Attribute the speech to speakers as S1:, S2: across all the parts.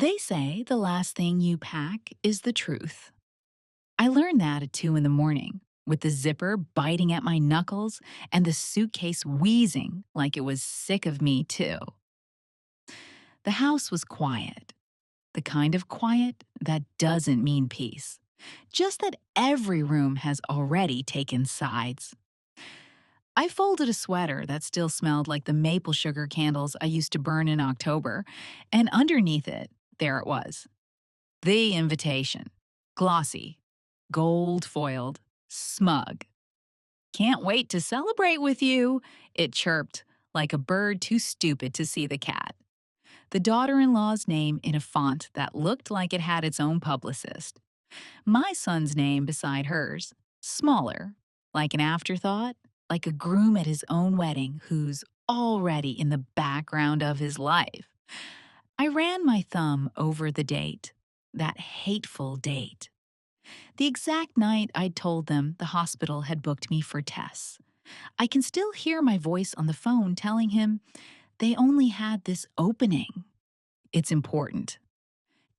S1: They say the last thing you pack is the truth. I learned that at 2 in the morning, with the zipper biting at my knuckles and the suitcase wheezing like it was sick of me, too. The house was quiet, the kind of quiet that doesn't mean peace, just that every room has already taken sides. I folded a sweater that still smelled like the maple sugar candles I used to burn in October, and underneath it, there it was. The invitation. Glossy, gold foiled, smug. Can't wait to celebrate with you, it chirped, like a bird too stupid to see the cat. The daughter in law's name in a font that looked like it had its own publicist. My son's name beside hers, smaller, like an afterthought, like a groom at his own wedding who's already in the background of his life. I ran my thumb over the date, that hateful date. The exact night I'd told them the hospital had booked me for tests. I can still hear my voice on the phone telling him they only had this opening. It's important.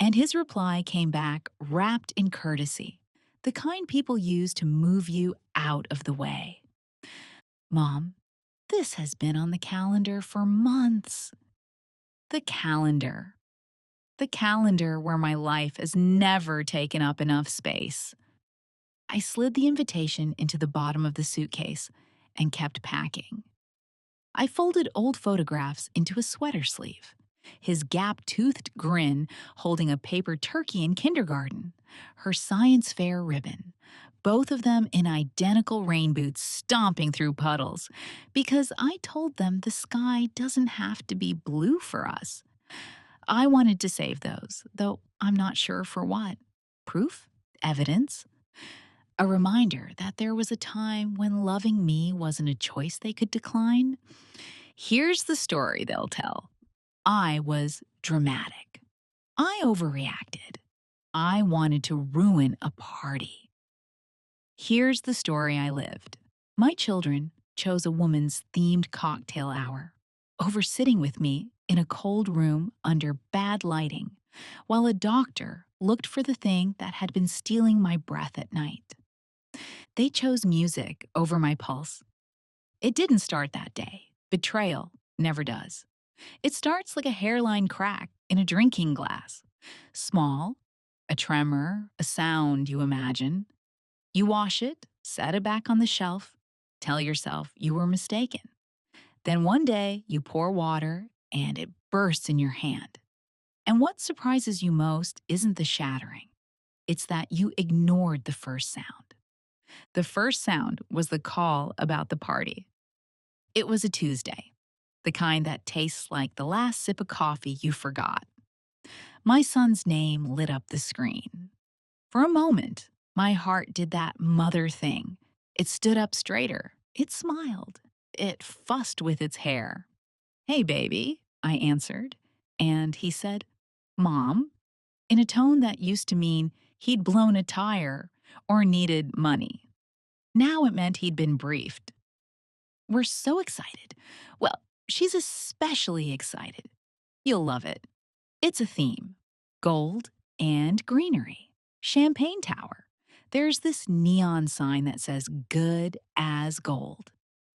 S1: And his reply came back wrapped in courtesy, the kind people use to move you out of the way. Mom, this has been on the calendar for months. The calendar. The calendar where my life has never taken up enough space. I slid the invitation into the bottom of the suitcase and kept packing. I folded old photographs into a sweater sleeve, his gap-toothed grin holding a paper turkey in kindergarten, her science fair ribbon, both of them in identical rain boots stomping through puddles, because I told them the sky doesn't have to be blue for us. I wanted to save those, though I'm not sure for what. Proof? Evidence? A reminder that there was a time when loving me wasn't a choice they could decline. Here's the story they'll tell. I was dramatic. I overreacted. I wanted to ruin a party. Here's the story I lived. My children chose a woman's themed cocktail hour over sitting with me in a cold room under bad lighting, while a doctor looked for the thing that had been stealing my breath at night. They chose music over my pulse. It didn't start that day. Betrayal never does. It starts like a hairline crack in a drinking glass. Small, a tremor, a sound you imagine. You wash it, set it back on the shelf, tell yourself you were mistaken. Then one day you pour water and it bursts in your hand. And what surprises you most isn't the shattering. It's that you ignored the first sound. The first sound was the call about the party. It was a Tuesday, the kind that tastes like the last sip of coffee you forgot. My son's name lit up the screen. For a moment, my heart did that mother thing. It stood up straighter. It smiled. It fussed with its hair. "Hey, baby," I answered. And he said, "Mom," in a tone that used to mean he'd blown a tire or needed money. Now it meant he'd been briefed. We're so excited. Well, she's especially excited. You'll love it. It's a theme: gold and greenery. Champagne Tower. There's this neon sign that says good as gold.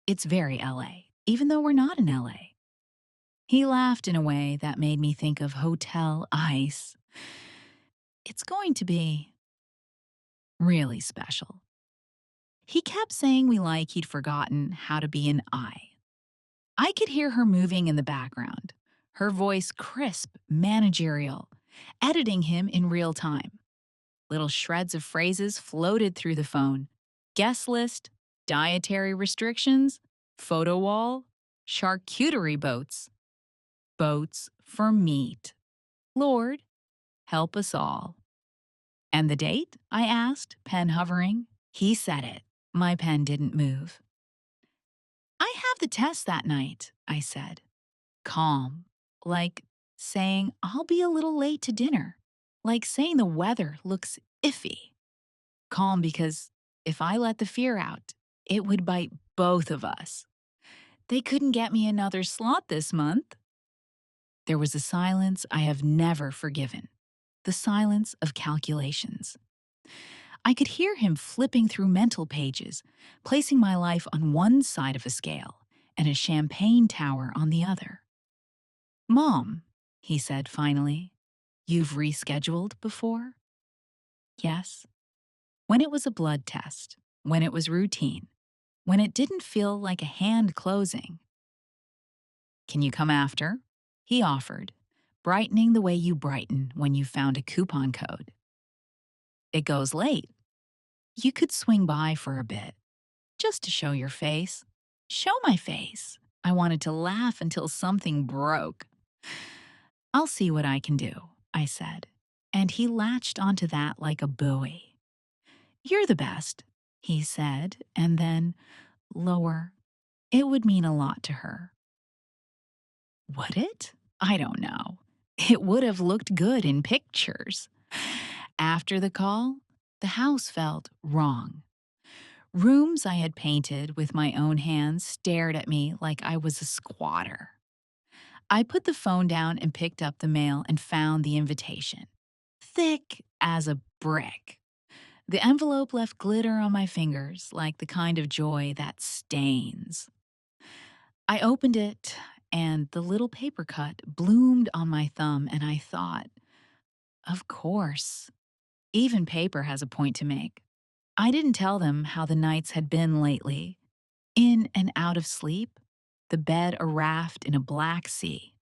S1: It's very LA, even though we're not in LA. He laughed in a way that made me think of Hotel Ice. It's going to be really special. He kept saying we like he'd forgotten how to be an I could hear her moving in the background, her voice crisp, managerial, editing him in real time. Little shreds of phrases floated through the phone. Guest list, dietary restrictions, photo wall, charcuterie boats. Boats for meat. Lord, help us all. And the date? I asked, pen hovering. He said it. My pen didn't move. I have the test that night, I said. Calm, like saying I'll be a little late to dinner, like saying the weather looks iffy. Calm because if I let the fear out, it would bite both of us. They couldn't get me another slot this month. There was a silence I have never forgiven, the silence of calculations. I could hear him flipping through mental pages, placing my life on one side of a scale and a champagne tower on the other. Mom, he said finally, you've rescheduled before? Yes. When it was a blood test, when it was routine, when it didn't feel like a hand closing. Can you come after? He offered, brightening the way you brighten when you found a coupon code. It goes late. You could swing by for a bit, just to show your face. Show my face. I wanted to laugh until something broke. I'll see what I can do, I said, and he latched onto that like a buoy. You're the best, he said, and then, lower. It would mean a lot to her. Would it? I don't know. It would have looked good in pictures. After the call, the house felt wrong. Rooms I had painted with my own hands stared at me like I was a squatter. I put the phone down and picked up the mail and found the invitation. Thick as a brick. The envelope left glitter on my fingers, like the kind of joy that stains. I opened it, and the little paper cut bloomed on my thumb, and I thought, of course, even paper has a point to make. I didn't tell them how the nights had been lately. In and out of sleep, the bed a raft in a black sea.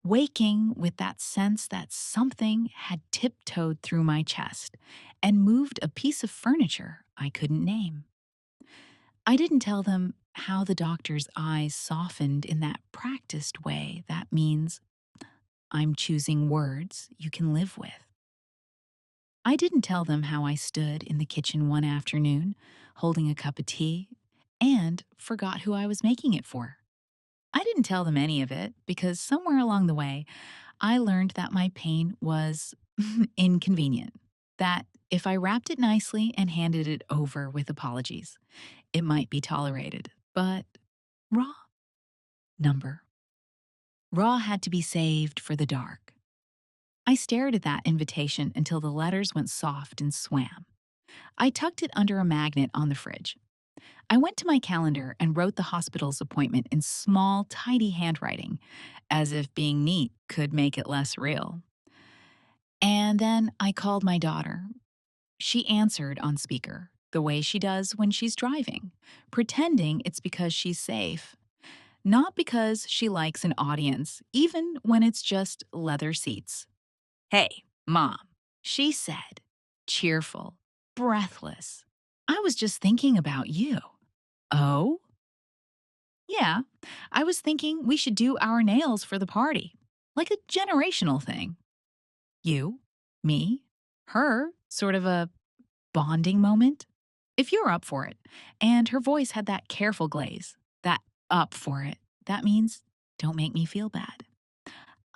S1: Waking with that sense that something had tiptoed through my chest and moved a piece of furniture I couldn't name. I didn't tell them how the doctor's eyes softened in that practiced way that means I'm choosing words you can live with. I didn't tell them how I stood in the kitchen one afternoon, holding a cup of tea, and forgot who I was making it for. I didn't tell them any of it because somewhere along the way, I learned that my pain was inconvenient, that if I wrapped it nicely and handed it over with apologies, it might be tolerated. But raw? Number. Raw had to be saved for the dark. I stared at that invitation until the letters went soft and swam. I tucked it under a magnet on the fridge. I went to my calendar and wrote the hospital's appointment in small, tidy handwriting, as if being neat could make it less real. And then I called my daughter. She answered on speaker, the way she does when she's driving, pretending it's because she's safe. Not because she likes an audience, even when it's just leather seats. Hey, Mom, she said, cheerful, breathless. I was just thinking about you. Oh? Yeah, I was thinking we should do our nails for the party, like a generational thing. You, me, her, sort of a bonding moment. If you're up for it. And her voice had that careful glaze, that up for it. That means don't make me feel bad.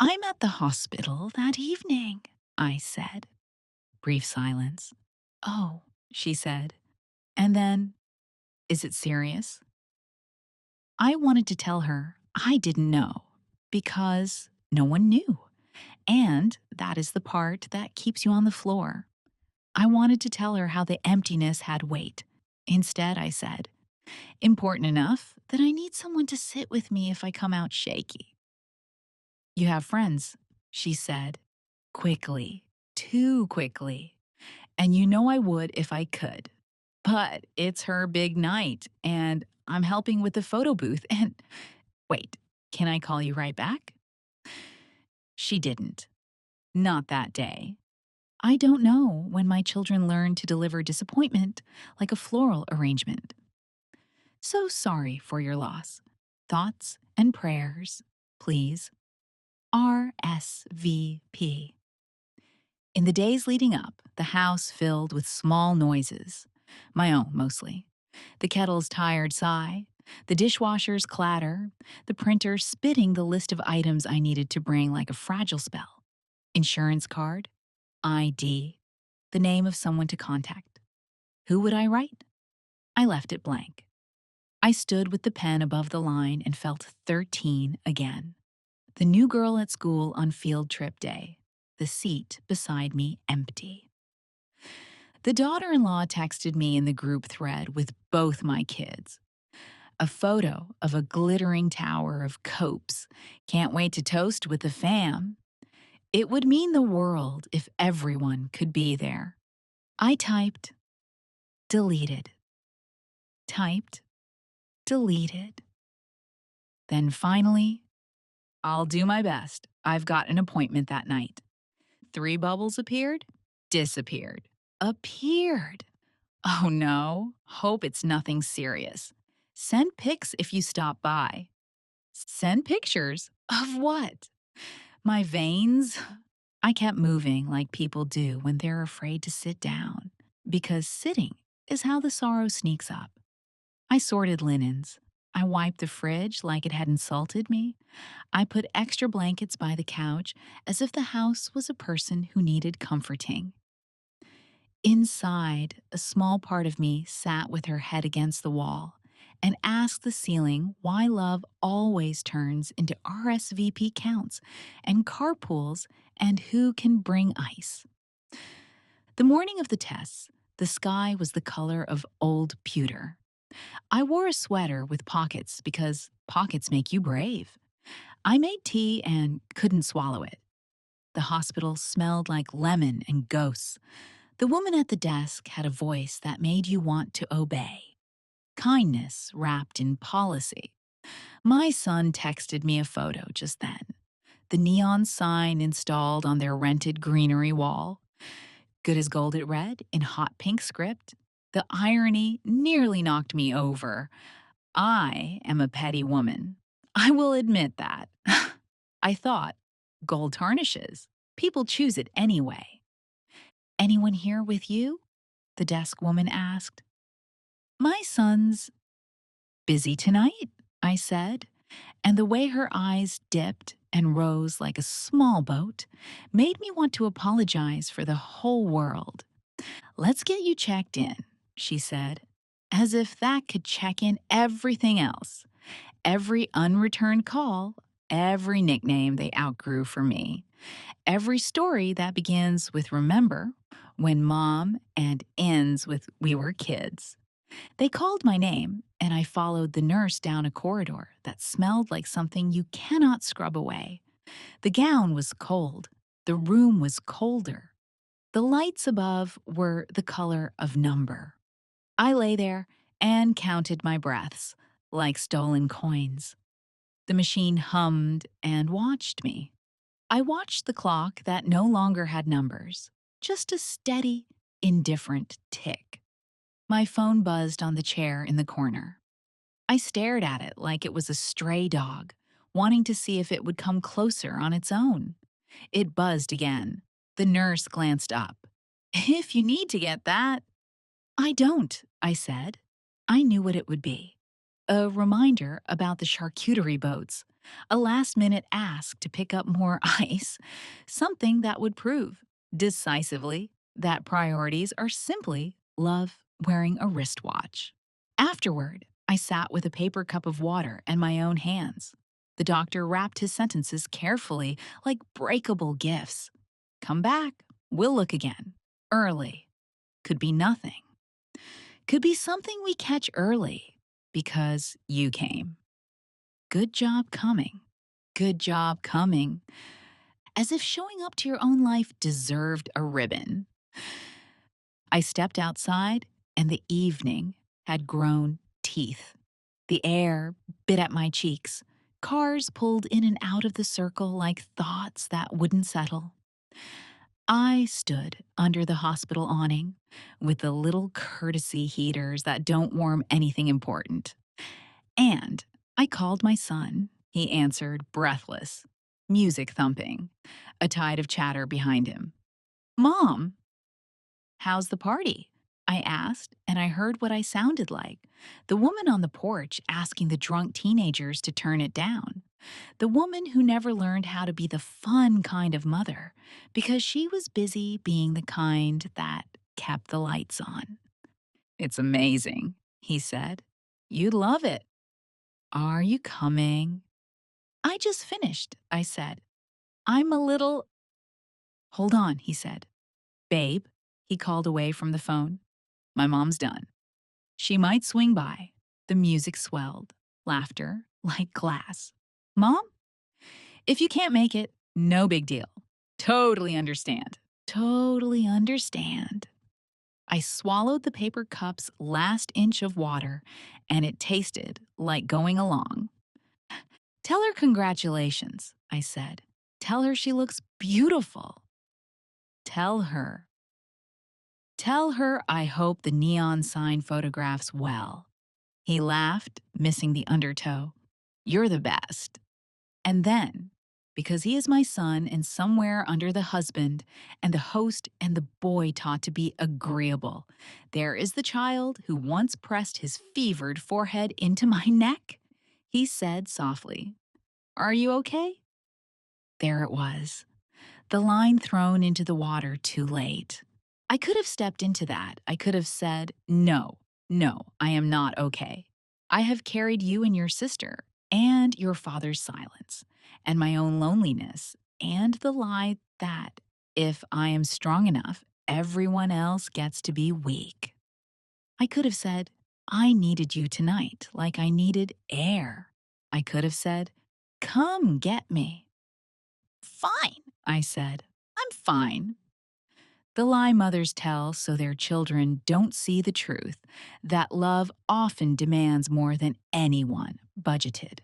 S1: I'm at the hospital that evening, I said. Brief silence. Oh, she said. And then, is it serious? I wanted to tell her I didn't know because no one knew. And that is the part that keeps you on the floor. I wanted to tell her how the emptiness had weight. Instead, I said, important enough that I need someone to sit with me if I come out shaky. You have friends, she said, quickly, too quickly. And you know I would if I could. But it's her big night, and I'm helping with the photo booth. And wait, can I call you right back? She didn't. Not that day. I don't know when my children learn to deliver disappointment like a floral arrangement. So sorry for your loss. Thoughts and prayers, please. RSVP. In the days leading up, the house filled with small noises, my own mostly. The kettle's tired sigh, the dishwasher's clatter, the printer spitting the list of items I needed to bring like a fragile spell. Insurance card, ID, the name of someone to contact. Who would I write? I left it blank. I stood with the pen above the line and felt 13 again. The new girl at school on field trip day. The seat beside me empty. The daughter in law texted me in the group thread with both my kids. A photo of a glittering tower of copes. Can't wait to toast with the fam. It would mean the world if everyone could be there. I typed, deleted, typed, deleted. Then finally, I'll do my best. I've got an appointment that night. 3 bubbles appeared, disappeared, appeared. Oh no, hope it's nothing serious. Send pics if you stop by. Send pictures of what? My veins? I kept moving like people do when they're afraid to sit down, because sitting is how the sorrow sneaks up. I sorted linens. I wiped the fridge like it had insulted me. I put extra blankets by the couch as if the house was a person who needed comforting. Inside, a small part of me sat with her head against the wall and asked the ceiling why love always turns into RSVP counts and carpools and who can bring ice. The morning of the tests, the sky was the color of old pewter. I wore a sweater with pockets because pockets make you brave. I made tea and couldn't swallow it. The hospital smelled like lemon and ghosts. The woman at the desk had a voice that made you want to obey. Kindness wrapped in policy. My son texted me a photo just then. The neon sign installed on their rented greenery wall. Good as gold it read in hot pink script. The irony nearly knocked me over. I am a petty woman. I will admit that. I thought, gold tarnishes. People choose it anyway. Anyone here with you? The desk woman asked. My son's busy tonight, I said, and the way her eyes dipped and rose like a small boat made me want to apologize for the whole world. Let's get you checked in, she said, as if that could check in everything else. Every unreturned call, every nickname they outgrew for me, every story that begins with remember when mom and ends with we were kids. They called my name, and I followed the nurse down a corridor that smelled like something you cannot scrub away. The gown was cold. The room was colder. The lights above were the color of number. I lay there and counted my breaths like stolen coins. The machine hummed and watched me. I watched the clock that no longer had numbers, just a steady, indifferent tick. My phone buzzed on the chair in the corner. I stared at it like it was a stray dog, wanting to see if it would come closer on its own. It buzzed again. The nurse glanced up. If you need to get that. I don't, I said. I knew what it would be. A reminder about the charcuterie boats. A last-minute ask to pick up more ice. Something that would prove, decisively, that priorities are simply love wearing a wristwatch. Afterward, I sat with a paper cup of water and my own hands. The doctor wrapped his sentences carefully, like breakable gifts. Come back. We'll look again. Early. Could be nothing. Could be something we catch early because you came. Good job coming. Good job coming. As if showing up to your own life deserved a ribbon. I stepped outside, and the evening had grown teeth. The air bit at my cheeks. Cars pulled in and out of the circle like thoughts that wouldn't settle. I stood under the hospital awning with the little courtesy heaters that don't warm anything important. And I called my son. He answered, breathless, music thumping, a tide of chatter behind him. Mom, how's the party? I asked, and I heard what I sounded like. The woman on the porch asking the drunk teenagers to turn it down. The woman who never learned how to be the fun kind of mother because she was busy being the kind that kept the lights on. It's amazing, he said. You'd love it. Are you coming? I just finished, I said. I'm a little. Hold on, he said. Babe, he called away from the phone. My mom's done. She might swing by. The music swelled. Laughter like glass. Mom? If you can't make it, no big deal. Totally understand. Totally understand. I swallowed the paper cup's last inch of water, and it tasted like going along. Tell her congratulations, I said. Tell her she looks beautiful. Tell her. Tell her I hope the neon sign photographs well. He laughed, missing the undertow. You're the best. And then, because he is my son and somewhere under the husband and the host and the boy taught to be agreeable, there is the child who once pressed his fevered forehead into my neck. He said softly, Are you okay? There it was, the line thrown into the water too late. I could have stepped into that. I could have said, No, no, I am not okay. I have carried you and your sister, and your father's silence, and my own loneliness, and the lie that, if I am strong enough, everyone else gets to be weak. I could have said, I needed you tonight, like I needed air. I could have said, Come get me. Fine, I said. I'm fine. The lie mothers tell so their children don't see the truth that love often demands more than anyone budgeted.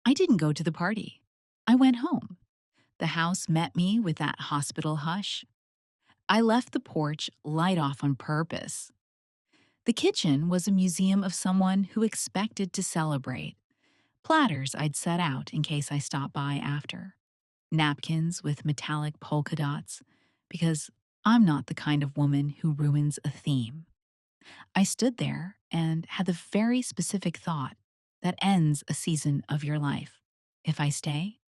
S1: I didn't go to the party. I went home. The house met me with that hospital hush. I left the porch light off on purpose. The kitchen was a museum of someone who expected to celebrate. Platters I'd set out in case I stopped by after. Napkins with metallic polka dots, because I'm not the kind of woman who ruins a theme. I stood there and had the very specific thought that ends a season of your life. If I stay,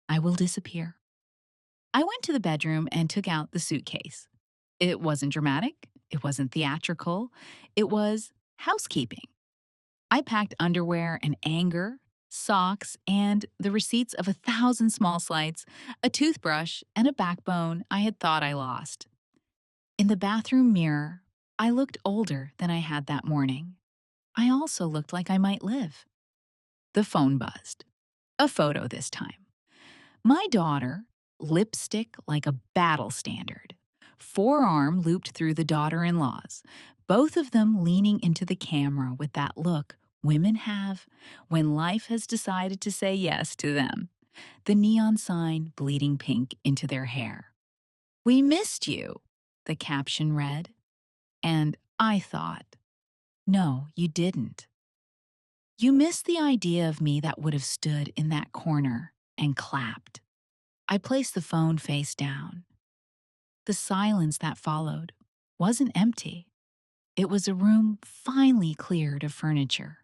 S1: I will disappear. I went to the bedroom and took out the suitcase. It wasn't dramatic, it wasn't theatrical, it was housekeeping. I packed underwear and anger, socks, and the receipts of 1,000 small slights, a toothbrush, and a backbone I had thought I lost. In the bathroom mirror, I looked older than I had that morning. I also looked like I might live. The phone buzzed. A photo this time. My daughter, lipstick like a battle standard, forearm looped through the daughter in law's, both of them leaning into the camera with that look women have when life has decided to say yes to them, the neon sign bleeding pink into their hair. We missed you, the caption read. And I thought, no, you didn't. You missed the idea of me that would have stood in that corner and clapped. I placed the phone face down. The silence that followed wasn't empty. It was a room finely cleared of furniture,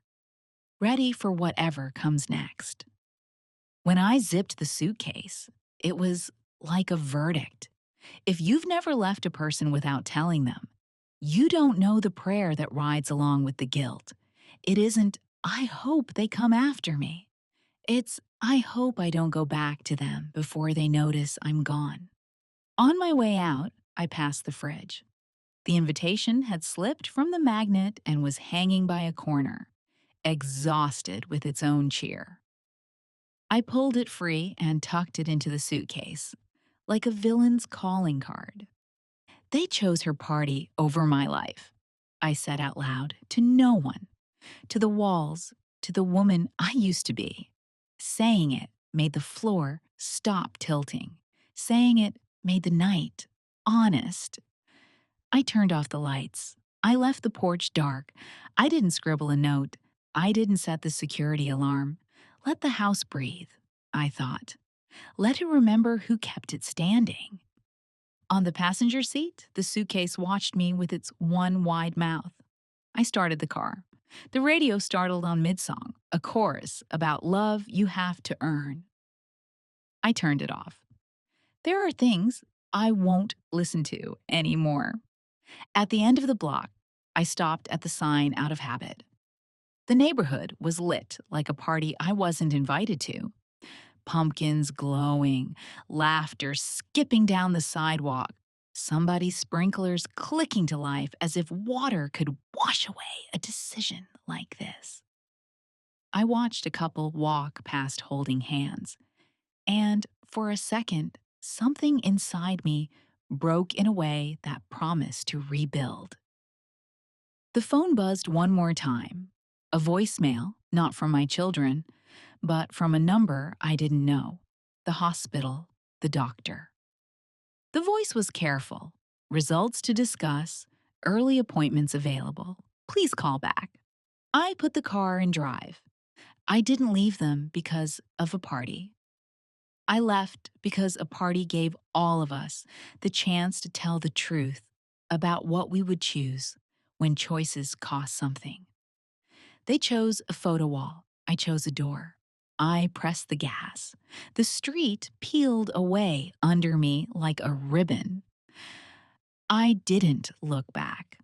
S1: ready for whatever comes next. When I zipped the suitcase, it was like a verdict. If you've never left a person without telling them, you don't know the prayer that rides along with the guilt. It isn't, I hope they come after me. It's, I hope I don't go back to them before they notice I'm gone. On my way out, I passed the fridge. The invitation had slipped from the magnet and was hanging by a corner, exhausted with its own cheer. I pulled it free and tucked it into the suitcase, like a villain's calling card. They chose her party over my life, I said out loud to no one, to the walls, to the woman I used to be. Saying it made the floor stop tilting. Saying it made the night honest. I turned off the lights. I left the porch dark. I didn't scribble a note. I didn't set the security alarm. Let the house breathe, I thought. Let it remember who kept it standing. On the passenger seat, the suitcase watched me with its one wide mouth. I started the car. The radio startled on mid-song, a chorus about love you have to earn. I turned it off. There are things I won't listen to anymore. At the end of the block, I stopped at the sign out of habit. The neighborhood was lit like a party I wasn't invited to. Pumpkins glowing, laughter skipping down the sidewalk, somebody's sprinklers clicking to life as if water could wash away a decision like this. I watched a couple walk past holding hands, and for a second, something inside me broke in a way that promised to rebuild. The phone buzzed one more time. A voicemail, not from my children, but from a number I didn't know. The hospital, the doctor. The voice was careful. Results to discuss, early appointments available. Please call back. I put the car in drive. I didn't leave them because of a party. I left because a party gave all of us the chance to tell the truth about what we would choose when choices cost something. They chose a photo wall. I chose a door. I pressed the gas. The street peeled away under me like a ribbon. I didn't look back.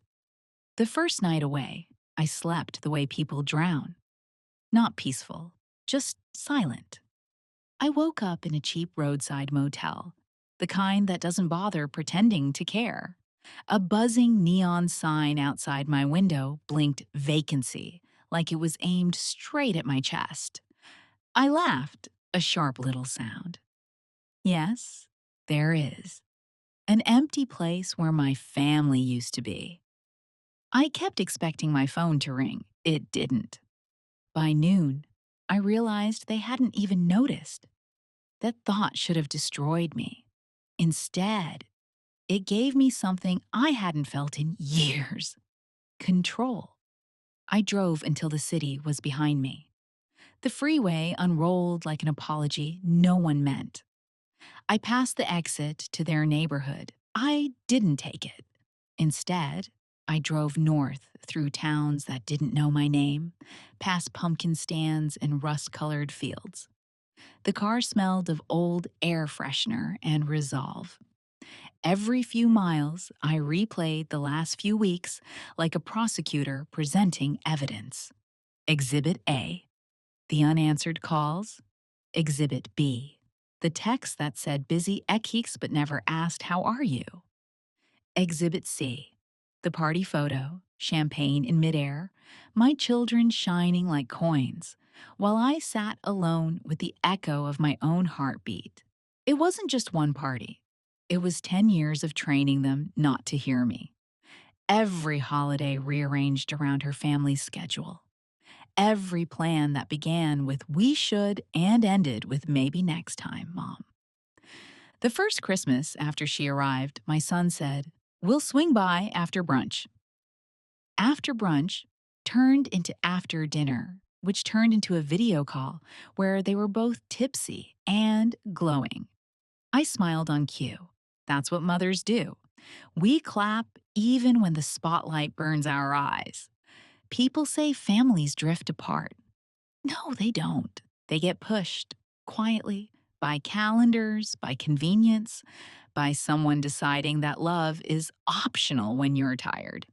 S1: The first night away, I slept the way people drown. Not peaceful, just silent. I woke up in a cheap roadside motel, the kind that doesn't bother pretending to care. A buzzing neon sign outside my window blinked vacancy, like it was aimed straight at my chest. I laughed, a sharp little sound. Yes, there is. An empty place where my family used to be. I kept expecting my phone to ring. It didn't. By noon, I realized they hadn't even noticed. That thought should have destroyed me. Instead, it gave me something I hadn't felt in years: control. I drove until the city was behind me. The freeway unrolled like an apology no one meant. I passed the exit to their neighborhood. I didn't take it. Instead, I drove north through towns that didn't know my name, past pumpkin stands and rust-colored fields. The car smelled of old air freshener and resolve. Every few miles, I replayed the last few weeks like a prosecutor presenting evidence. Exhibit A, the unanswered calls. Exhibit B, the text that said busy ekheeks but never asked how are you. Exhibit C, the party photo, champagne in midair, my children shining like coins, while I sat alone with the echo of my own heartbeat. It wasn't just one party. It was 10 years of training them not to hear me. Every holiday rearranged around her family's schedule. Every plan that began with "we should" and ended with "maybe next time, Mom." The first Christmas after she arrived, my son said, "We'll swing by after brunch." After brunch turned into after dinner, which turned into a video call where they were both tipsy and glowing. I smiled on cue. That's what mothers do. We clap even when the spotlight burns our eyes. People say families drift apart. No, they don't. They get pushed, quietly, by calendars, by convenience, by someone deciding that love is optional when you're tired.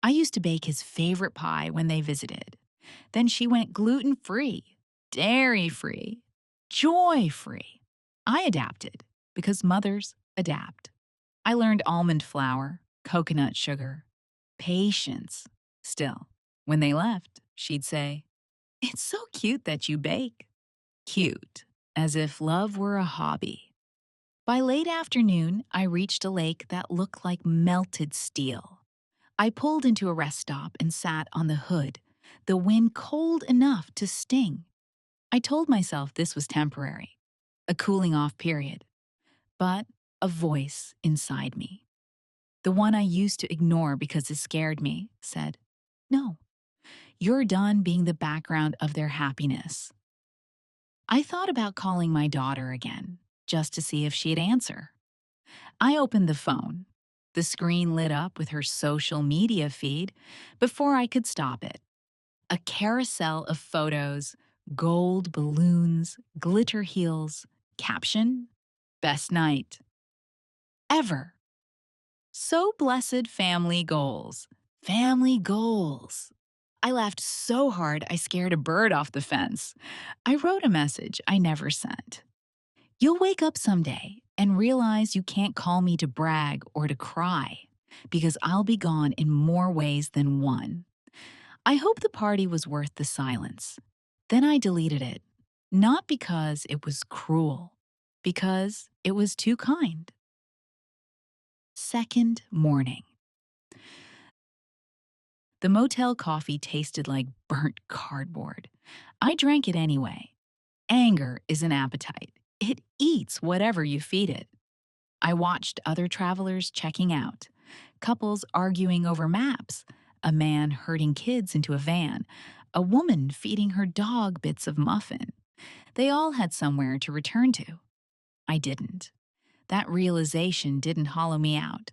S1: I used to bake his favorite pie when they visited. Then she went gluten-free, dairy-free, joy-free. I adapted because mothers adapt. I learned almond flour, coconut sugar, patience. Still, when they left, she'd say, "It's so cute that you bake." Cute, as if love were a hobby. By late afternoon, I reached a lake that looked like melted steel. I pulled into a rest stop and sat on the hood, the wind cold enough to sting. I told myself this was temporary, a cooling off period. But a voice inside me, the one I used to ignore because it scared me, said, "No, you're done being the background of their happiness." I thought about calling my daughter again, just to see if she'd answer. I opened the phone. The screen lit up with her social media feed before I could stop it. A carousel of photos, gold balloons, glitter heels, caption, "Best night ever." So blessed family goals. Family goals. I laughed so hard I scared a bird off the fence. I wrote a message I never sent. You'll wake up someday and realize you can't call me to brag or to cry because I'll be gone in more ways than one. I hope the party was worth the silence. Then I deleted it, not because it was cruel, because it was too kind. Second morning. The motel coffee tasted like burnt cardboard. I drank it anyway. Anger is an appetite. It eats whatever you feed it. I watched other travelers checking out, couples arguing over maps, a man herding kids into a van, a woman feeding her dog bits of muffin. They all had somewhere to return to. I didn't. That realization didn't hollow me out.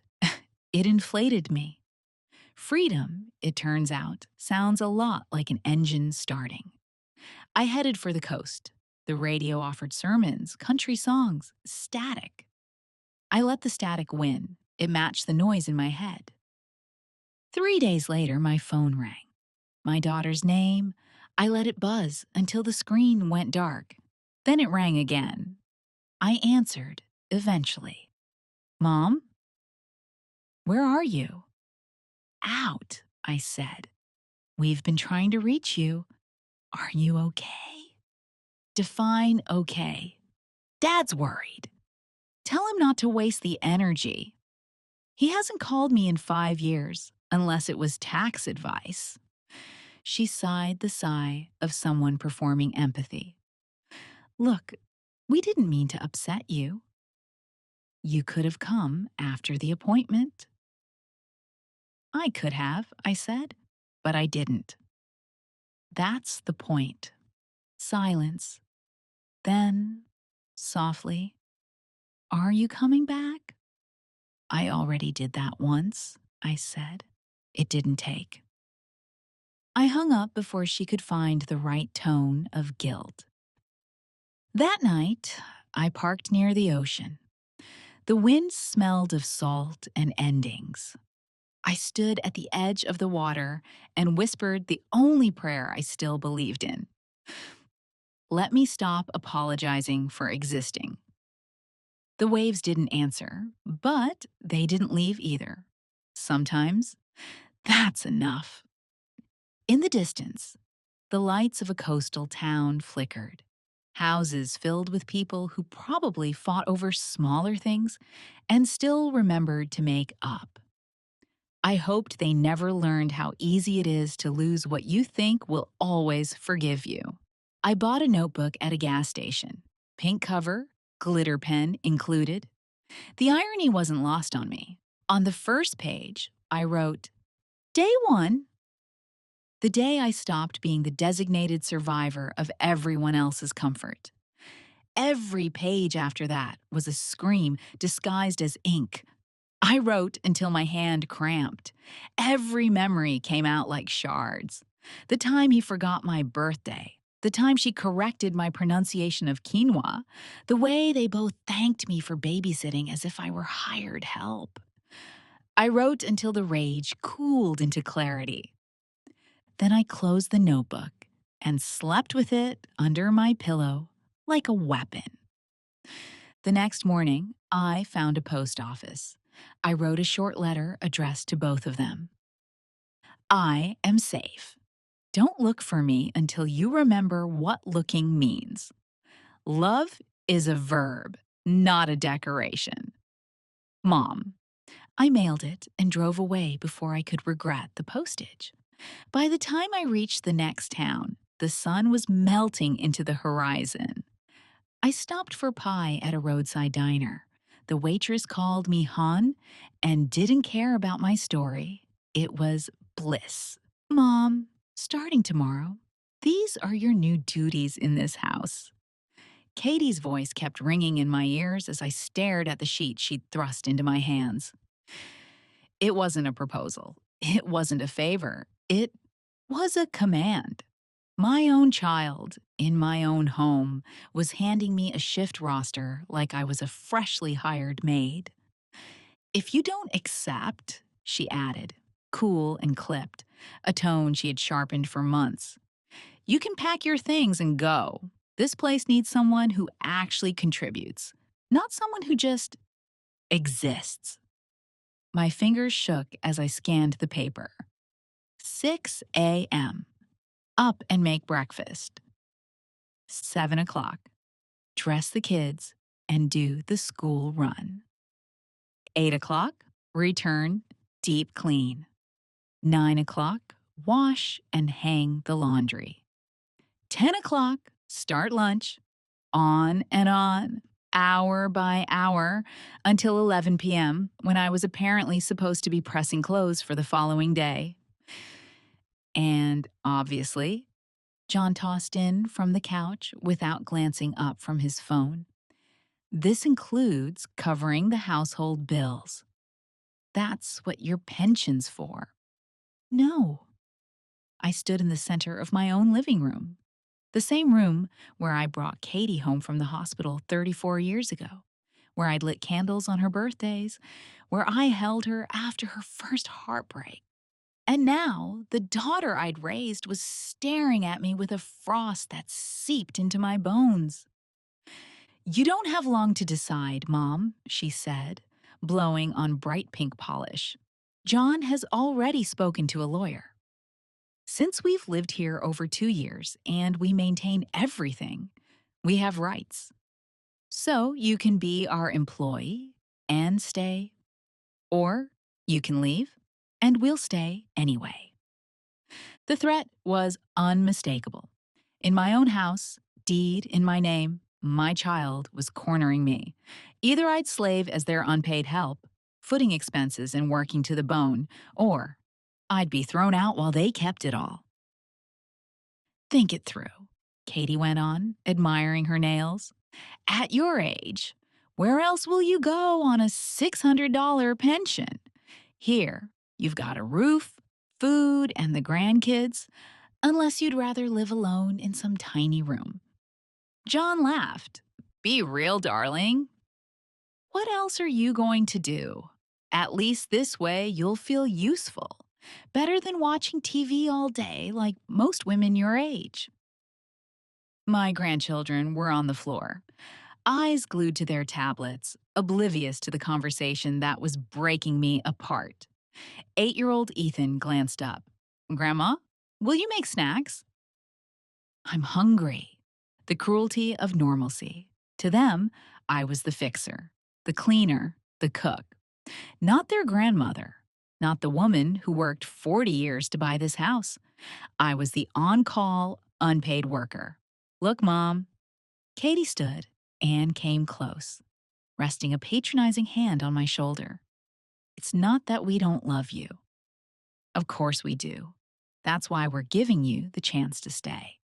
S1: It inflated me. Freedom, it turns out, sounds a lot like an engine starting. I headed for the coast. The radio offered sermons, country songs, static. I let the static win. It matched the noise in my head. 3 days later, my phone rang. My daughter's name. I let it buzz until the screen went dark. Then it rang again. I answered, eventually. Mom, where are you? Out, I said. We've been trying to reach you. Are you okay? Define okay. Dad's worried. Tell him not to waste the energy. He hasn't called me in 5 years, unless it was tax advice. She sighed the sigh of someone performing empathy. Look, we didn't mean to upset you. You could have come after the appointment. I could have, I said, but I didn't. That's the point. Silence. Then, softly, are you coming back? I already did that once, I said. It didn't take. I hung up before she could find the right tone of guilt. That night, I parked near the ocean. The wind smelled of salt and endings. I stood at the edge of the water and whispered the only prayer I still believed in. Let me stop apologizing for existing. The waves didn't answer, but they didn't leave either. Sometimes, that's enough. In the distance, the lights of a coastal town flickered. Houses filled with people who probably fought over smaller things and still remembered to make up. I hoped they never learned how easy it is to lose what you think will always forgive you. I bought a notebook at a gas station. Pink cover, glitter pen included. The irony wasn't lost on me. On the first page, I wrote, Day 1. The day I stopped being the designated survivor of everyone else's comfort. Every page after that was a scream disguised as ink. I wrote until my hand cramped. Every memory came out like shards. The time he forgot my birthday, the time she corrected my pronunciation of quinoa, the way they both thanked me for babysitting as if I were hired help. I wrote until the rage cooled into clarity. Then I closed the notebook and slept with it under my pillow like a weapon. The next morning, I found a post office. I wrote a short letter addressed to both of them. I am safe. Don't look for me until you remember what looking means. Love is a verb, not a decoration. Mom. I mailed it and drove away before I could regret the postage. By the time I reached the next town, the sun was melting into the horizon. I stopped for pie at a roadside diner. The waitress called me Han and didn't care about my story. It was bliss. Mom, starting tomorrow, these are your new duties in this house. Katie's voice kept ringing in my ears as I stared at the sheet she'd thrust into my hands. It wasn't a proposal. It wasn't a favor. It was a command. My own child, in my own home, was handing me a shift roster like I was a freshly hired maid. If you don't accept, she added, cool and clipped, a tone she had sharpened for months. You can pack your things and go. This place needs someone who actually contributes, not someone who just exists. My fingers shook as I scanned the paper. 6 a.m. Up and make breakfast. 7 o'clock. Dress the kids and do the school run. 8 o'clock. Return, deep clean. 9 o'clock. Wash and hang the laundry. 10 o'clock. Start lunch. On and on, hour by hour, until 11 p.m., when I was apparently supposed to be pressing clothes for the following day. And obviously, John tossed in from the couch without glancing up from his phone. This includes covering the household bills. That's what your pension's for. No. I stood in the center of my own living room, the same room where I brought Katie home from the hospital 34 years ago, where I'd lit candles on her birthdays, where I held her after her first heartbreak. And now, the daughter I'd raised was staring at me with a frost that seeped into my bones. "You don't have long to decide, Mom," she said, blowing on bright pink polish. "John has already spoken to a lawyer. Since we've lived here over 2 years and we maintain everything, we have rights. So you can be our employee and stay, or you can leave and we'll stay anyway." The threat was unmistakable. In my own house, deed in my name, my child was cornering me. Either I'd slave as their unpaid help, footing expenses and working to the bone, or I'd be thrown out while they kept it all. "Think it through," Katie went on, admiring her nails. "At your age, where else will you go on a $600 pension? Here, you've got a roof, food, and the grandkids, unless you'd rather live alone in some tiny room." John laughed. "Be real, darling. What else are you going to do? At least this way you'll feel useful. Better than watching TV all day like most women your age." My grandchildren were on the floor, eyes glued to their tablets, oblivious to the conversation that was breaking me apart. 8-year-old Ethan glanced up. "Grandma, will you make snacks?" "I'm hungry." The cruelty of normalcy. To them, I was the fixer, the cleaner, the cook. Not their grandmother, not the woman who worked 40 years to buy this house. I was the on-call, unpaid worker. "Look, Mom." Katie stood and came close, resting a patronizing hand on my shoulder. "It's not that we don't love you. Of course we do. That's why we're giving you the chance to stay.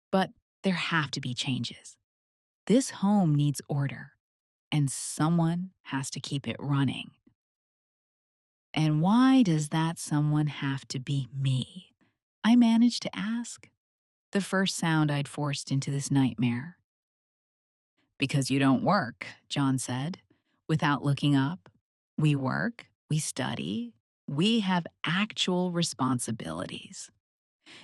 S1: But there have to be changes. This home needs order, and someone has to keep it running." "And why does that someone have to be me?" I managed to ask, the first sound I'd forced into this nightmare. "Because you don't work," John said, without looking up. "We work, we study, we have actual responsibilities.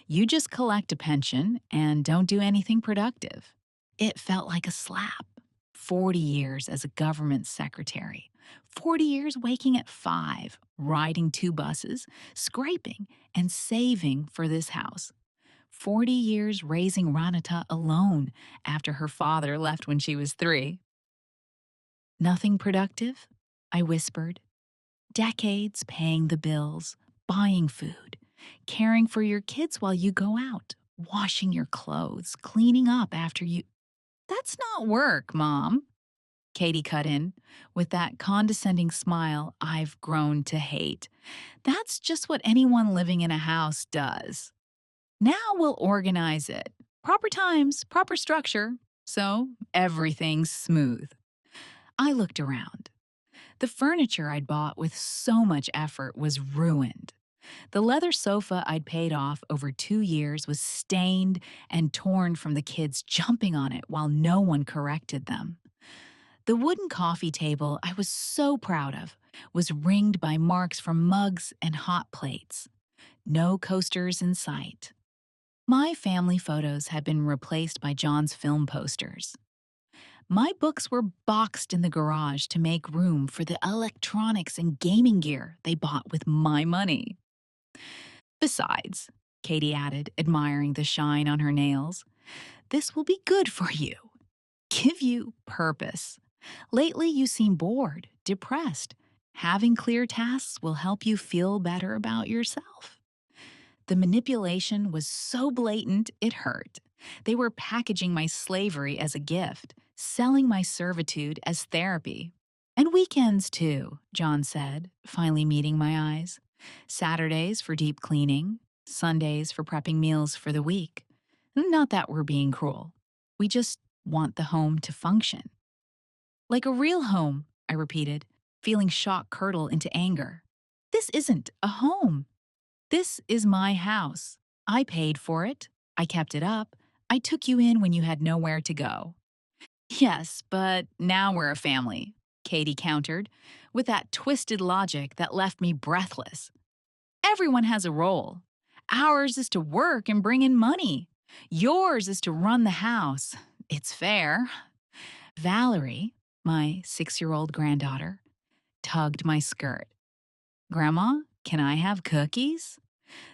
S1: You just collect a pension and don't do anything productive." It felt like a slap. 40 years as a government secretary. 40 years waking at 5, riding 2 buses, scraping and saving for this house. 40 years raising Ranata alone after her father left when she was 3. "Nothing productive?" I whispered. "Decades paying the bills, buying food, caring for your kids while you go out, washing your clothes, cleaning up after you—" "That's not work, Mom," Katie cut in, with that condescending smile I've grown to hate. "That's just what anyone living in a house does. Now we'll organize it. Proper times, proper structure, so everything's smooth." I looked around. The furniture I'd bought with so much effort was ruined. The leather sofa I'd paid off over 2 years was stained and torn from the kids jumping on it while no one corrected them. The wooden coffee table I was so proud of was ringed by marks from mugs and hot plates. No coasters in sight. My family photos had been replaced by John's film posters. My books were boxed in the garage to make room for the electronics and gaming gear they bought with my money. Besides, Katie added, admiring the shine on her nails, this will be good for you. Give you purpose. Lately, you seem bored, depressed. Having clear tasks will help you feel better about yourself. The manipulation was so blatant it hurt. They were packaging my slavery as a gift, selling my servitude as therapy. And weekends, too, John said, finally meeting my eyes. Saturdays for deep cleaning, Sundays for prepping meals for the week. Not that we're being cruel. We just want the home to function. Like a real home, I repeated, feeling shock curdle into anger. This isn't a home. This is my house. I paid for it. I kept it up. I took you in when you had nowhere to go. Yes, but now we're a family, Katie countered, with that twisted logic that left me breathless. Everyone has a role. Ours is to work and bring in money. Yours is to run the house. It's fair. Valerie, my 6-year-old granddaughter, tugged my skirt. Grandma, can I have cookies?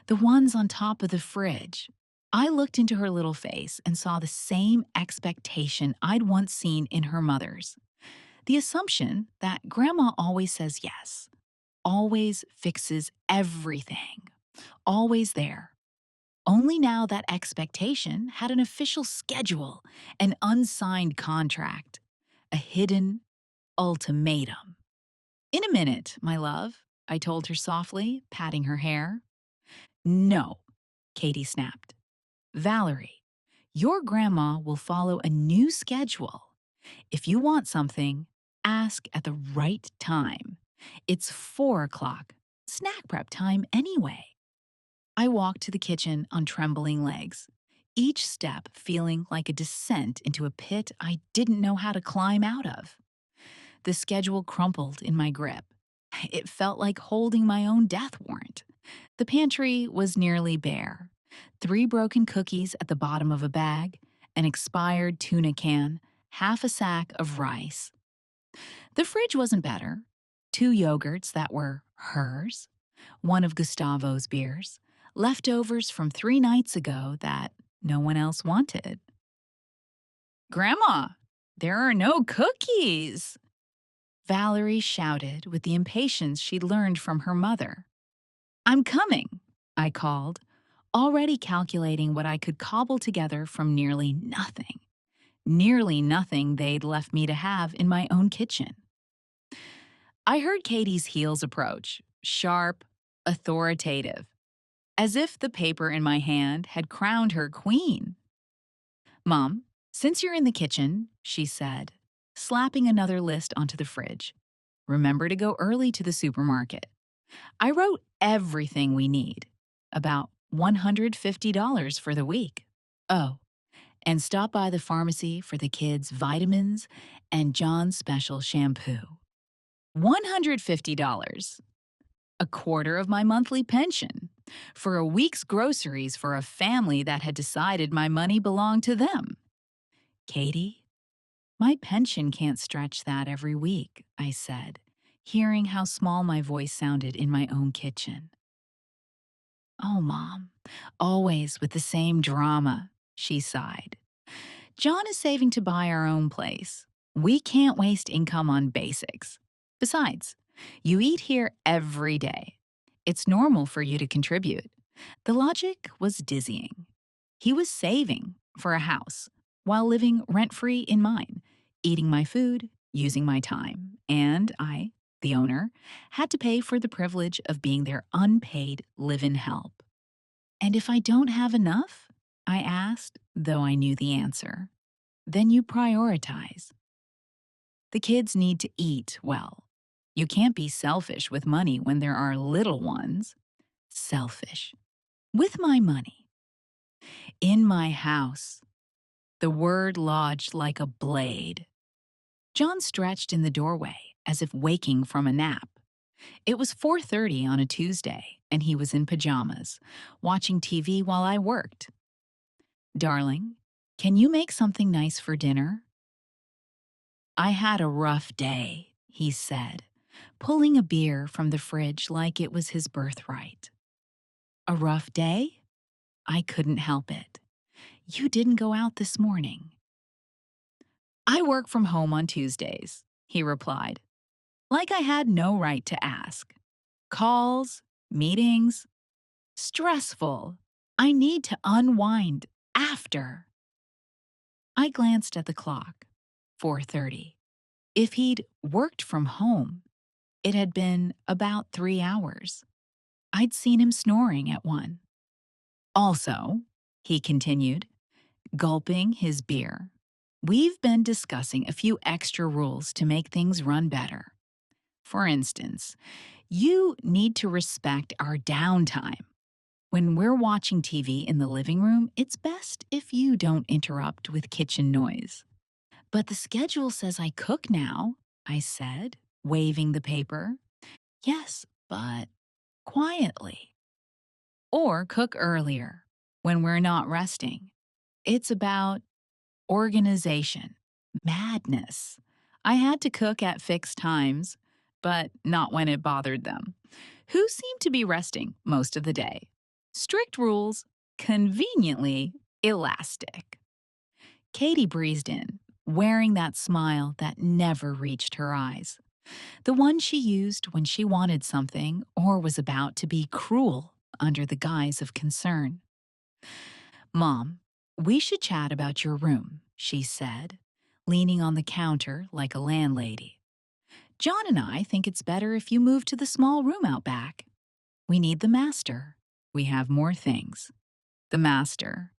S1: The ones on top of the fridge. I looked into her little face and saw the same expectation I'd once seen in her mother's. The assumption that Grandma always says yes, always fixes everything, always there. Only now that expectation had an official schedule, an unsigned contract, a hidden ultimatum. In a minute, my love, I told her softly, patting her hair. No, Katie snapped. Valerie, your grandma will follow a new schedule. If you want something, ask at the right time. It's 4 o'clock, snack prep time anyway. I walked to the kitchen on trembling legs, each step feeling like a descent into a pit I didn't know how to climb out of. The schedule crumpled in my grip. It felt like holding my own death warrant. The pantry was nearly bare. 3 broken cookies at the bottom of a bag, an expired tuna can, half a sack of rice. The fridge wasn't better. 2 yogurts that were hers, one of Gustavo's beers, leftovers from 3 nights ago that no one else wanted. Grandma, there are no cookies! Valerie shouted with the impatience she'd learned from her mother. I'm coming, I called, already calculating what I could cobble together from nearly nothing they'd left me to have in my own kitchen. I heard Katie's heels approach, sharp, authoritative, as if the paper in my hand had crowned her queen. Mom, since you're in the kitchen, she said, slapping another list onto the fridge. Remember to go early to the supermarket. I wrote everything we need, about $150 for the week. Oh, and stop by the pharmacy for the kids' vitamins and John's special shampoo. $150, a quarter of my monthly pension, for a week's groceries for a family that had decided my money belonged to them. Katie, my pension can't stretch that every week, I said, hearing how small my voice sounded in my own kitchen. Oh, Mom, always with the same drama, she sighed. John is saving to buy our own place. We can't waste income on basics. Besides, you eat here every day. It's normal for you to contribute. The logic was dizzying. He was saving for a house while living rent-free in mine, eating my food, using my time, and I, the owner, had to pay for the privilege of being their unpaid live-in help. And if I don't have enough? I asked, though I knew the answer. Then you prioritize. The kids need to eat well. You can't be selfish with money when there are little ones. Selfish. With my money. In my house. The word lodged like a blade. John stretched in the doorway as if waking from a nap. It was 4:30 on a Tuesday, and he was in pajamas, watching TV while I worked. Darling, can you make something nice for dinner? I had a rough day, he said, pulling a beer from the fridge like it was his birthright. A rough day? I couldn't help it. You didn't go out this morning. I work from home on Tuesdays, he replied, like I had no right to ask. Calls, meetings, stressful. I need to unwind after. I glanced at the clock. 4:30. If he'd worked from home, it had been about 3 hours. I'd seen him snoring at one. Also, he continued, gulping his beer, we've been discussing a few extra rules to make things run better. For instance, you need to respect our downtime. When we're watching TV in the living room, it's best if you don't interrupt with kitchen noise. But the schedule says I cook now, I said, waving the paper. Yes, but quietly. Or cook earlier, when we're not resting. It's about organization, madness. I had to cook at fixed times, but not when it bothered them, who seemed to be resting most of the day. Strict rules, conveniently elastic. Katie breezed in, wearing that smile that never reached her eyes, the one she used when she wanted something or was about to be cruel under the guise of concern. Mom, we should chat about your room, she said, leaning on the counter like a landlady. John and I think it's better if you move to the small room out back. We need the master. We have more things. The master.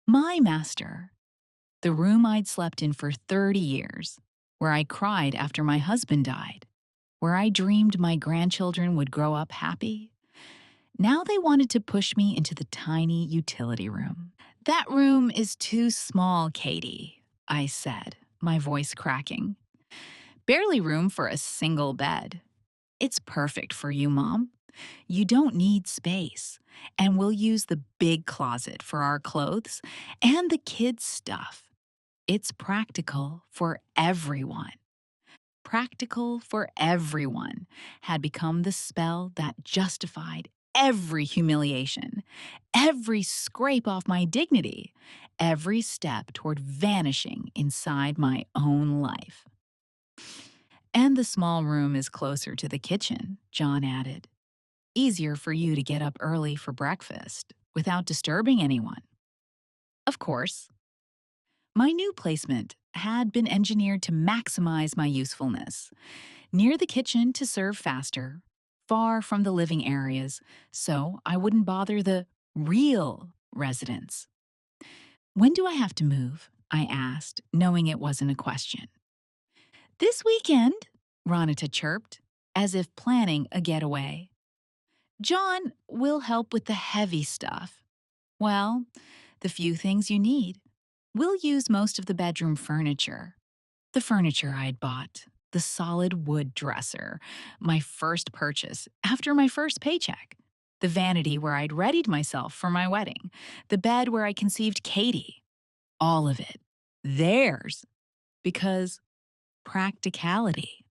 S1: My master. The room I'd slept in for 30 years, where I cried after my husband died, where I dreamed my grandchildren would grow up happy. Now they wanted to push me into the tiny utility room. That room is too small, Katie, I said, my voice cracking. Barely room for a single bed. It's perfect for you, Mom. You don't need space, and we'll use the big closet for our clothes and the kids' stuff. It's practical for everyone. Practical for everyone had become the spell that justified every humiliation, every scrape off my dignity, every step toward vanishing inside my own life. And the small room is closer to the kitchen, John added. Easier for you to get up early for breakfast without disturbing anyone. Of course, my new placement had been engineered to maximize my usefulness. Near the kitchen to serve faster, far from the living areas, so I wouldn't bother the real residents. When do I have to move? I asked, knowing it wasn't a question. This weekend, Ronita chirped, as if planning a getaway. John will help with the heavy stuff. Well, the few things you need. We'll use most of the bedroom furniture. The furniture I'd bought, the solid wood dresser, my first purchase after my first paycheck, the vanity where I'd readied myself for my wedding, the bed where I conceived Katie. All of it. Theirs. Because practicality.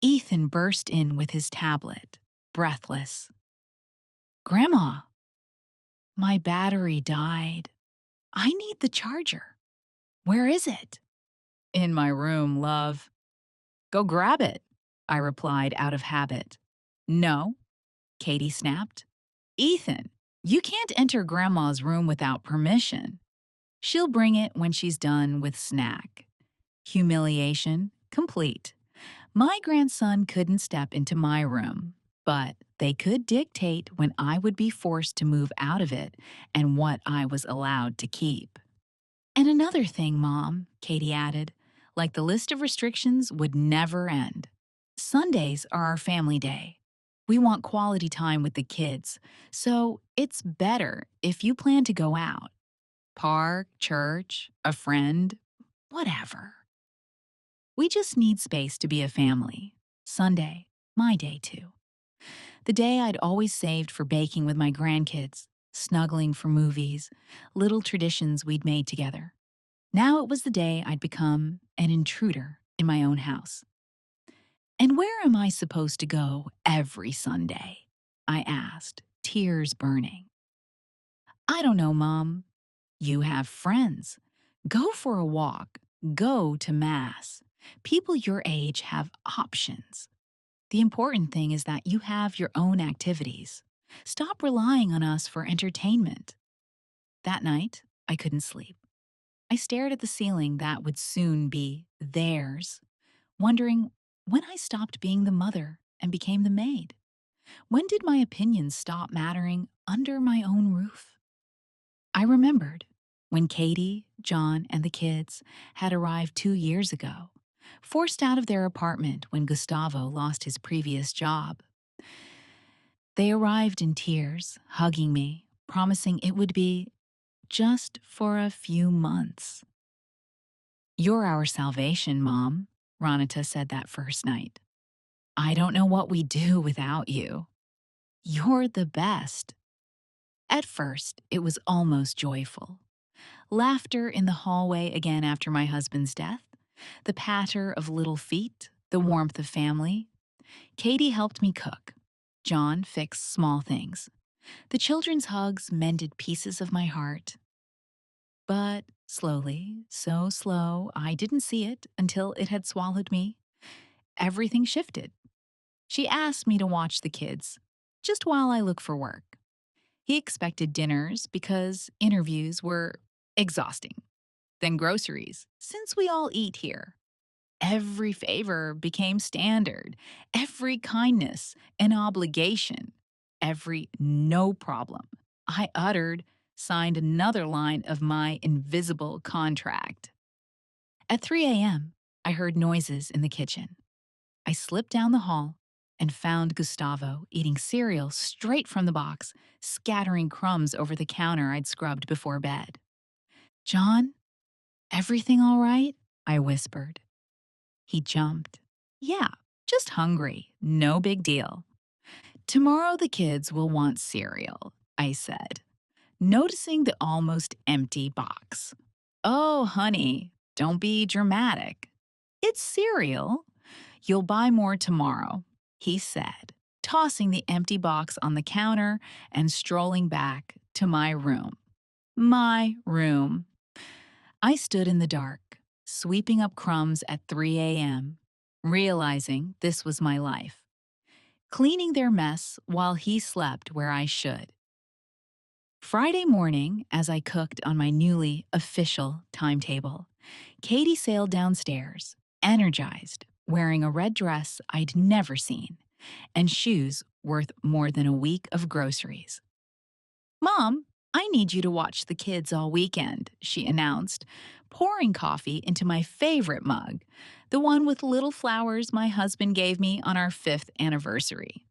S1: Ethan burst in with his tablet, breathless. Grandma, my battery died. I need the charger. Where is it? In my room, love. Go grab it, I replied out of habit. No, Katie snapped. Ethan, you can't enter Grandma's room without permission. She'll bring it when she's done with snack. Humiliation complete. My grandson couldn't step into my room, but they could dictate when I would be forced to move out of it and what I was allowed to keep. And another thing, Mom, Katie added, like the list of restrictions would never end. Sundays are our family day. We want quality time with the kids, so it's better if you plan to go out. Park, church, a friend, whatever. We just need space to be a family. Sunday. My day, too. The day I'd always saved for baking with my grandkids, snuggling for movies, little traditions we'd made together. Now it was the day I'd become an intruder in my own house. And where am I supposed to go every Sunday? I asked, tears burning. I don't know, Mom. You have friends. Go for a walk. Go to Mass. People your age have options. The important thing is that you have your own activities. Stop relying on us for entertainment. That night, I couldn't sleep. I stared at the ceiling that would soon be theirs, wondering when I stopped being the mother and became the maid. When did my opinions stop mattering under my own roof? I remembered when Katie, John, and the kids had arrived 2 years ago, forced out of their apartment when Gustavo lost his previous job. They arrived in tears, hugging me, promising it would be just for a few months. You're our salvation, Mom, Ronita said that first night. I don't know what we'd do without you. You're the best. At first, it was almost joyful. Laughter in the hallway again after my husband's death, the patter of little feet, the warmth of family. Katie helped me cook. John fixed small things. The children's hugs mended pieces of my heart. But slowly, so slow, I didn't see it until it had swallowed me. Everything shifted. She asked me to watch the kids, just while I look for work. He expected dinners because interviews were exhausting. Then groceries, since we all eat here. Every favor became standard, every kindness an obligation, every no problem I uttered signed another line of my invisible contract. At 3 a.m., I heard noises in the kitchen. I slipped down the hall and found Gustavo eating cereal straight from the box, scattering crumbs over the counter I'd scrubbed before bed. John, everything all right? I whispered. He jumped. Yeah, just hungry. No big deal. Tomorrow the kids will want cereal, I said, noticing the almost empty box. Oh, honey, don't be dramatic. It's cereal. You'll buy more tomorrow, he said, tossing the empty box on the counter and strolling back to my room. My room. I stood in the dark, sweeping up crumbs at 3 a.m., realizing this was my life. Cleaning their mess while he slept where I should. Friday morning, as I cooked on my newly official timetable, Katie sailed downstairs, energized, wearing a red dress I'd never seen, and shoes worth more than a week of groceries. Mom, I need you to watch the kids all weekend, she announced, pouring coffee into my favorite mug, the one with little flowers my husband gave me on our 5th anniversary.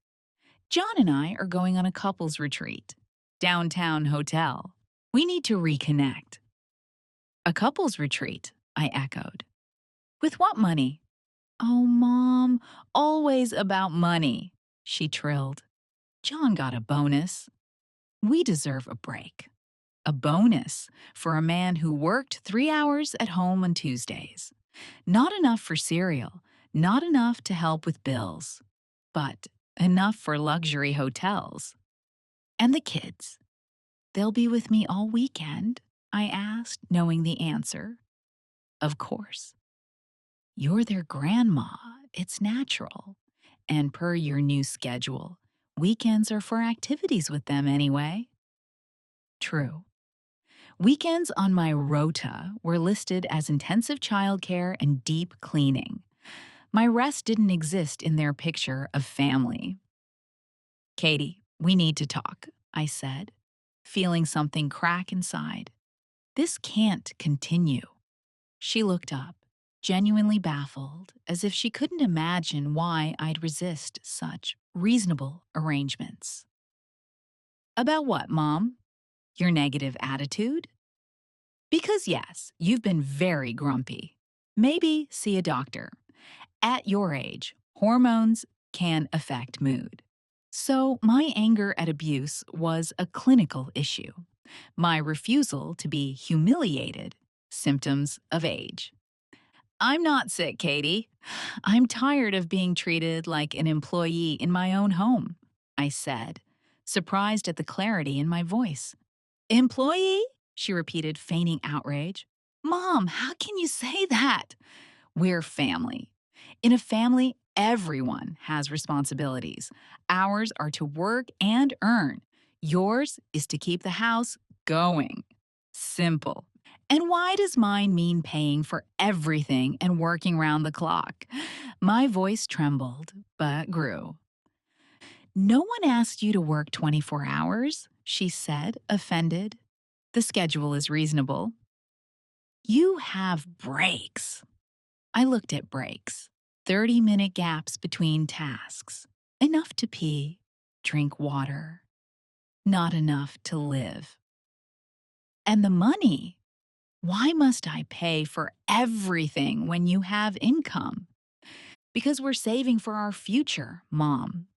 S1: John and I are going on a couples retreat. Downtown hotel. We need to reconnect. A couples retreat, I echoed. With what money? Oh, Mom, always about money, she trilled. John got a bonus. We deserve a break. A bonus for a man who worked 3 hours at home on Tuesdays. Not enough for cereal, not enough to help with bills, but enough for luxury hotels. And the kids. They'll be with me all weekend, I asked, knowing the answer. Of course. You're their grandma. It's natural. And per your new schedule, weekends are for activities with them anyway. True. Weekends on my rota were listed as intensive childcare and deep cleaning. My rest didn't exist in their picture of family. Katie, we need to talk, I said, feeling something crack inside. This can't continue. She looked up, genuinely baffled, as if she couldn't imagine why I'd resist such reasonable arrangements. About what, Mom? Your negative attitude? Because yes, you've been very grumpy. Maybe see a doctor. At your age, hormones can affect mood. So, my anger at abuse was a clinical issue. My refusal to be humiliated, symptoms of age. I'm not sick, Katie. I'm tired of being treated like an employee in my own home, I said, surprised at the clarity in my voice. Employee? She repeated, feigning outrage. Mom, how can you say that? We're family. In a family, everyone has responsibilities. Ours are to work and earn. Yours is to keep the house going. Simple. And why does mine mean paying for everything and working round the clock? My voice trembled, but grew. No one asked you to work 24 hours, she said, offended. The schedule is reasonable. You have breaks. I looked at breaks, 30-minute gaps between tasks, enough to pee, drink water, not enough to live. And the money. Why must I pay for everything when you have income? Because we're saving for our future, Mom.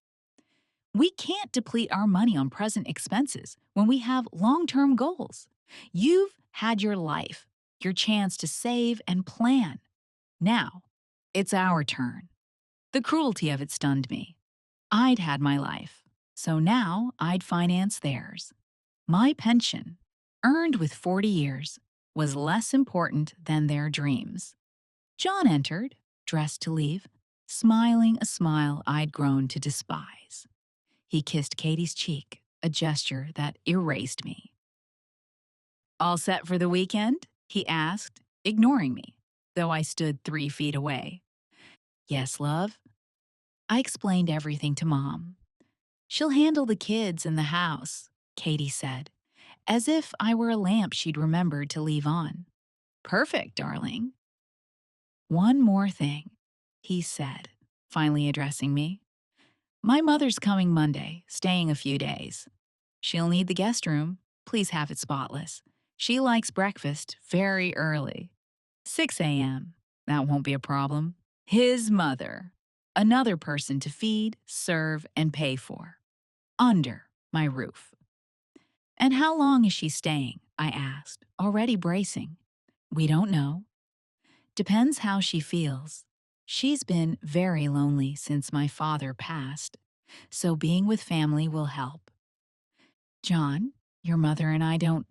S1: We can't deplete our money on present expenses when we have long term goals. You've had your life, your chance to save and plan. Now, it's our turn. The cruelty of it stunned me. I'd had my life, so now I'd finance theirs. My pension, earned with 40 years, was less important than their dreams. John entered, dressed to leave, smiling a smile I'd grown to despise. He kissed Katie's cheek, a gesture that erased me. All set for the weekend? He asked, ignoring me, though I stood 3 feet away. Yes, love. I explained everything to Mom. She'll handle the kids and the house, Katie said, as if I were a lamp she'd remembered to leave on. Perfect, darling. One more thing, he said, finally addressing me. My mother's coming Monday, staying a few days. She'll need the guest room. Please have it spotless. She likes breakfast very early. 6 a.m. That won't be a problem. His mother. Another person to feed, serve, and pay for. Under my roof. And how long is she staying? I asked, already bracing. We don't know. Depends how she feels. She's been very lonely since my father passed, so being with family will help. John, your mother and I don't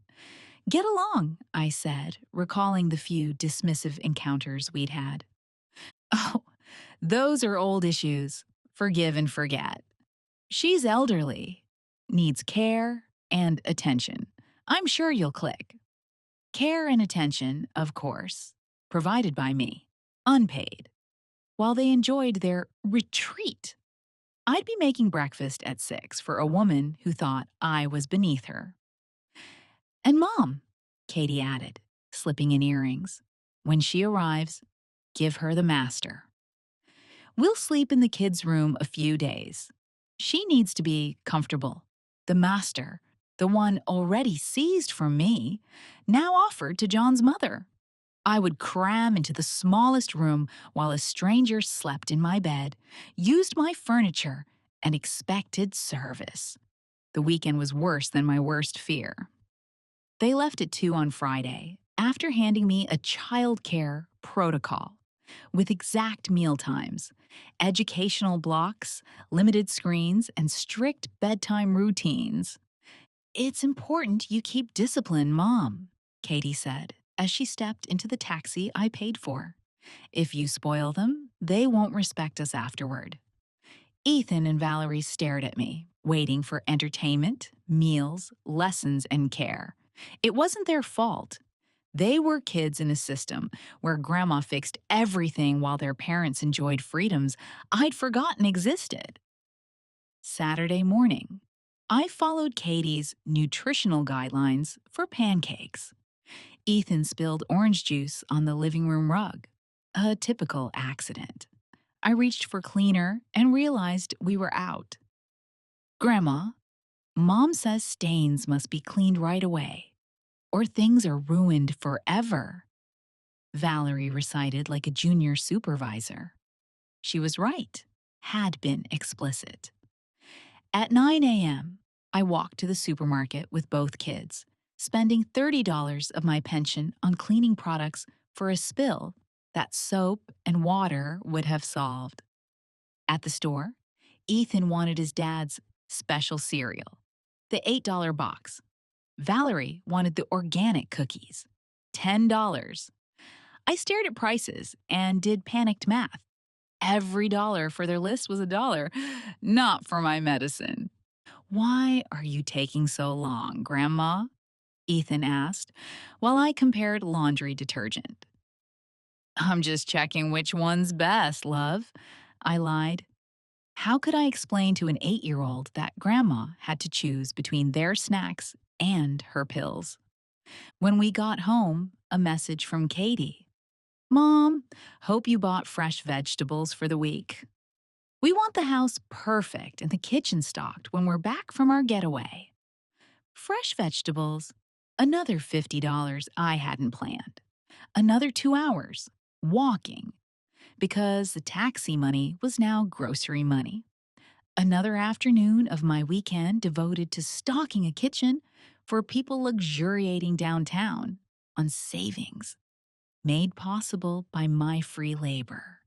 S1: get along, I said, recalling the few dismissive encounters we'd had. Oh, those are old issues. Forgive and forget. She's elderly, needs care and attention. I'm sure you'll click. Care and attention, of course, provided by me, unpaid, while they enjoyed their retreat. I'd be making breakfast at 6 for a woman who thought I was beneath her. And Mom, Katie added, slipping in earrings. When she arrives, give her the master. We'll sleep in the kids' room a few days. She needs to be comfortable. The master, the one already seized from me, now offered to John's mother. I would cram into the smallest room while a stranger slept in my bed, used my furniture, and expected service. The weekend was worse than my worst fear. They left at 2 on Friday, after handing me a childcare protocol with exact meal times, educational blocks, limited screens, and strict bedtime routines. It's important you keep discipline, Mom, Katie said as she stepped into the taxi I paid for. If you spoil them, they won't respect us afterward. Ethan and Valerie stared at me, waiting for entertainment, meals, lessons, and care. It wasn't their fault. They were kids in a system where grandma fixed everything while their parents enjoyed freedoms I'd forgotten existed. Saturday morning, I followed Katie's nutritional guidelines for pancakes. Ethan spilled orange juice on the living room rug. A typical accident. I reached for cleaner and realized we were out. Grandma, Mom says stains must be cleaned right away, or things are ruined forever. Valerie recited like a junior supervisor. She was right. had been explicit. At 9 a.m., I walked to the supermarket with both kids, spending $30 of my pension on cleaning products for a spill that soap and water would have solved. At the store, Ethan wanted his dad's special cereal, the $8 box. Valerie wanted the organic cookies, $10. I stared at prices and did panicked math. Every dollar for their list was a dollar, not for my medicine. Why are you taking so long, Grandma? Ethan asked, while I compared laundry detergent. I'm just checking which one's best, love, I lied. How could I explain to an 8-year-old that Grandma had to choose between their snacks and her pills? When we got home, a message from Katie. Mom, hope you bought fresh vegetables for the week. We want the house perfect and the kitchen stocked when we're back from our getaway. Fresh vegetables, another $50 I hadn't planned, another 2 hours, walking, because the taxi money was now grocery money. Another afternoon of my weekend devoted to stocking a kitchen for people luxuriating downtown on savings made possible by my free labor.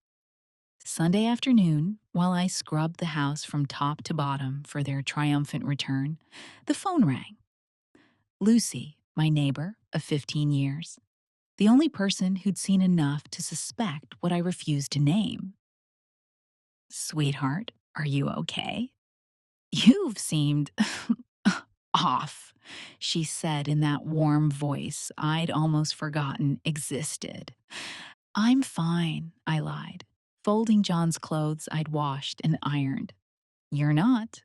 S1: Sunday afternoon, while I scrubbed the house from top to bottom for their triumphant return, the phone rang. Lucy, my neighbor of 15 years, the only person who'd seen enough to suspect what I refused to name. Sweetheart, are you okay? You've seemed off, she said in that warm voice I'd almost forgotten existed. I'm fine, I lied, folding John's clothes I'd washed and ironed. You're not.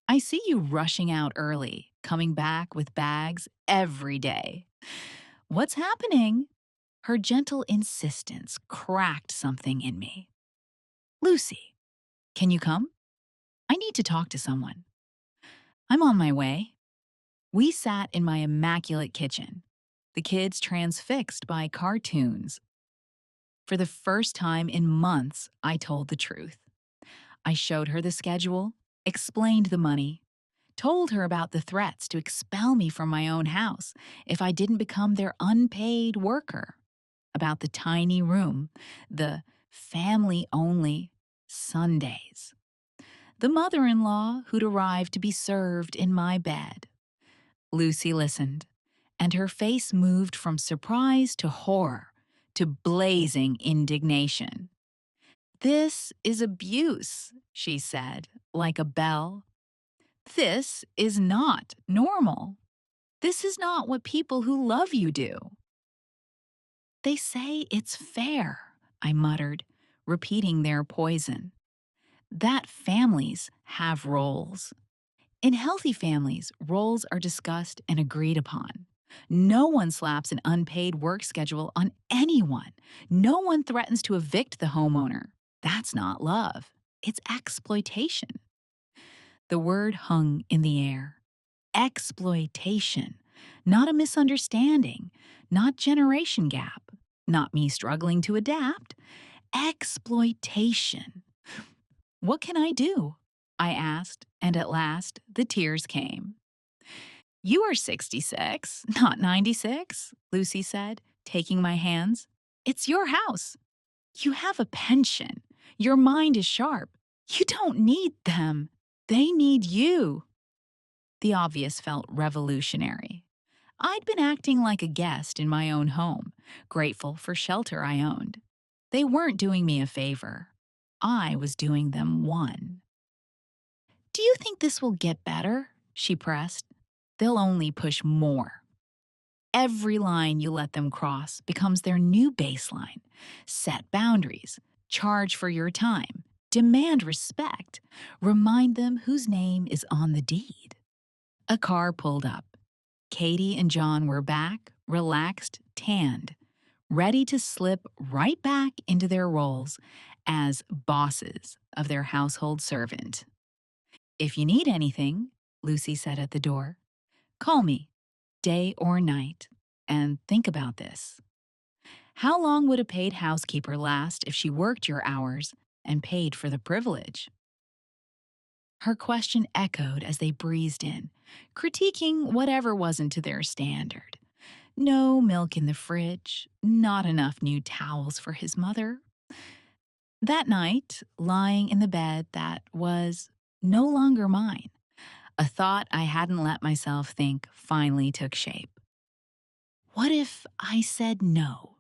S1: I see you rushing out early, coming back with bags every day. What's happening? Her gentle insistence cracked something in me. Lucy, can you come? I need to talk to someone. I'm on my way. We sat in my immaculate kitchen, the kids transfixed by cartoons. For the first time in months, I told the truth. I showed her the schedule, explained the money, told her about the threats to expel me from my own house if I didn't become their unpaid worker, about the tiny room, the family-only Sundays, the mother-in-law who'd arrived to be served in my bed. Lucy listened, and her face moved from surprise to horror to blazing indignation. This is abuse, she said, like a bell. This is not normal. This is not what people who love you do. They say it's fair, I muttered, repeating their poison. That families have roles. In healthy families, roles are discussed and agreed upon. No one slaps an unpaid work schedule on anyone. No one threatens to evict the homeowner. That's not love. It's exploitation. The word hung in the air. Exploitation. Not a misunderstanding. Not generation gap. Not me struggling to adapt. Exploitation. What can I do? I asked, and at last the tears came. You are 66, not 96, Lucy said, taking my hands. It's your house. You have a pension. Your mind is sharp. You don't need them. They need you. The obvious felt revolutionary. I'd been acting like a guest in my own home, grateful for shelter I owned. They weren't doing me a favor. I was doing them one. Do you think this will get better? She pressed. They'll only push more. Every line you let them cross becomes their new baseline. Set boundaries, charge for your time, demand respect, remind them whose name is on the deed. A car pulled up. Katie and John were back, relaxed, tanned, ready to slip right back into their roles as bosses of their household servant. If you need anything, Lucy said at the door, call me, day or night, and think about this. How long would a paid housekeeper last if she worked your hours and paid for the privilege. Her question echoed as they breezed in, critiquing whatever wasn't to their standard. No milk in the fridge, not enough new towels for his mother. That night, lying in the bed that was no longer mine, a thought I hadn't let myself think finally took shape. What if I said no?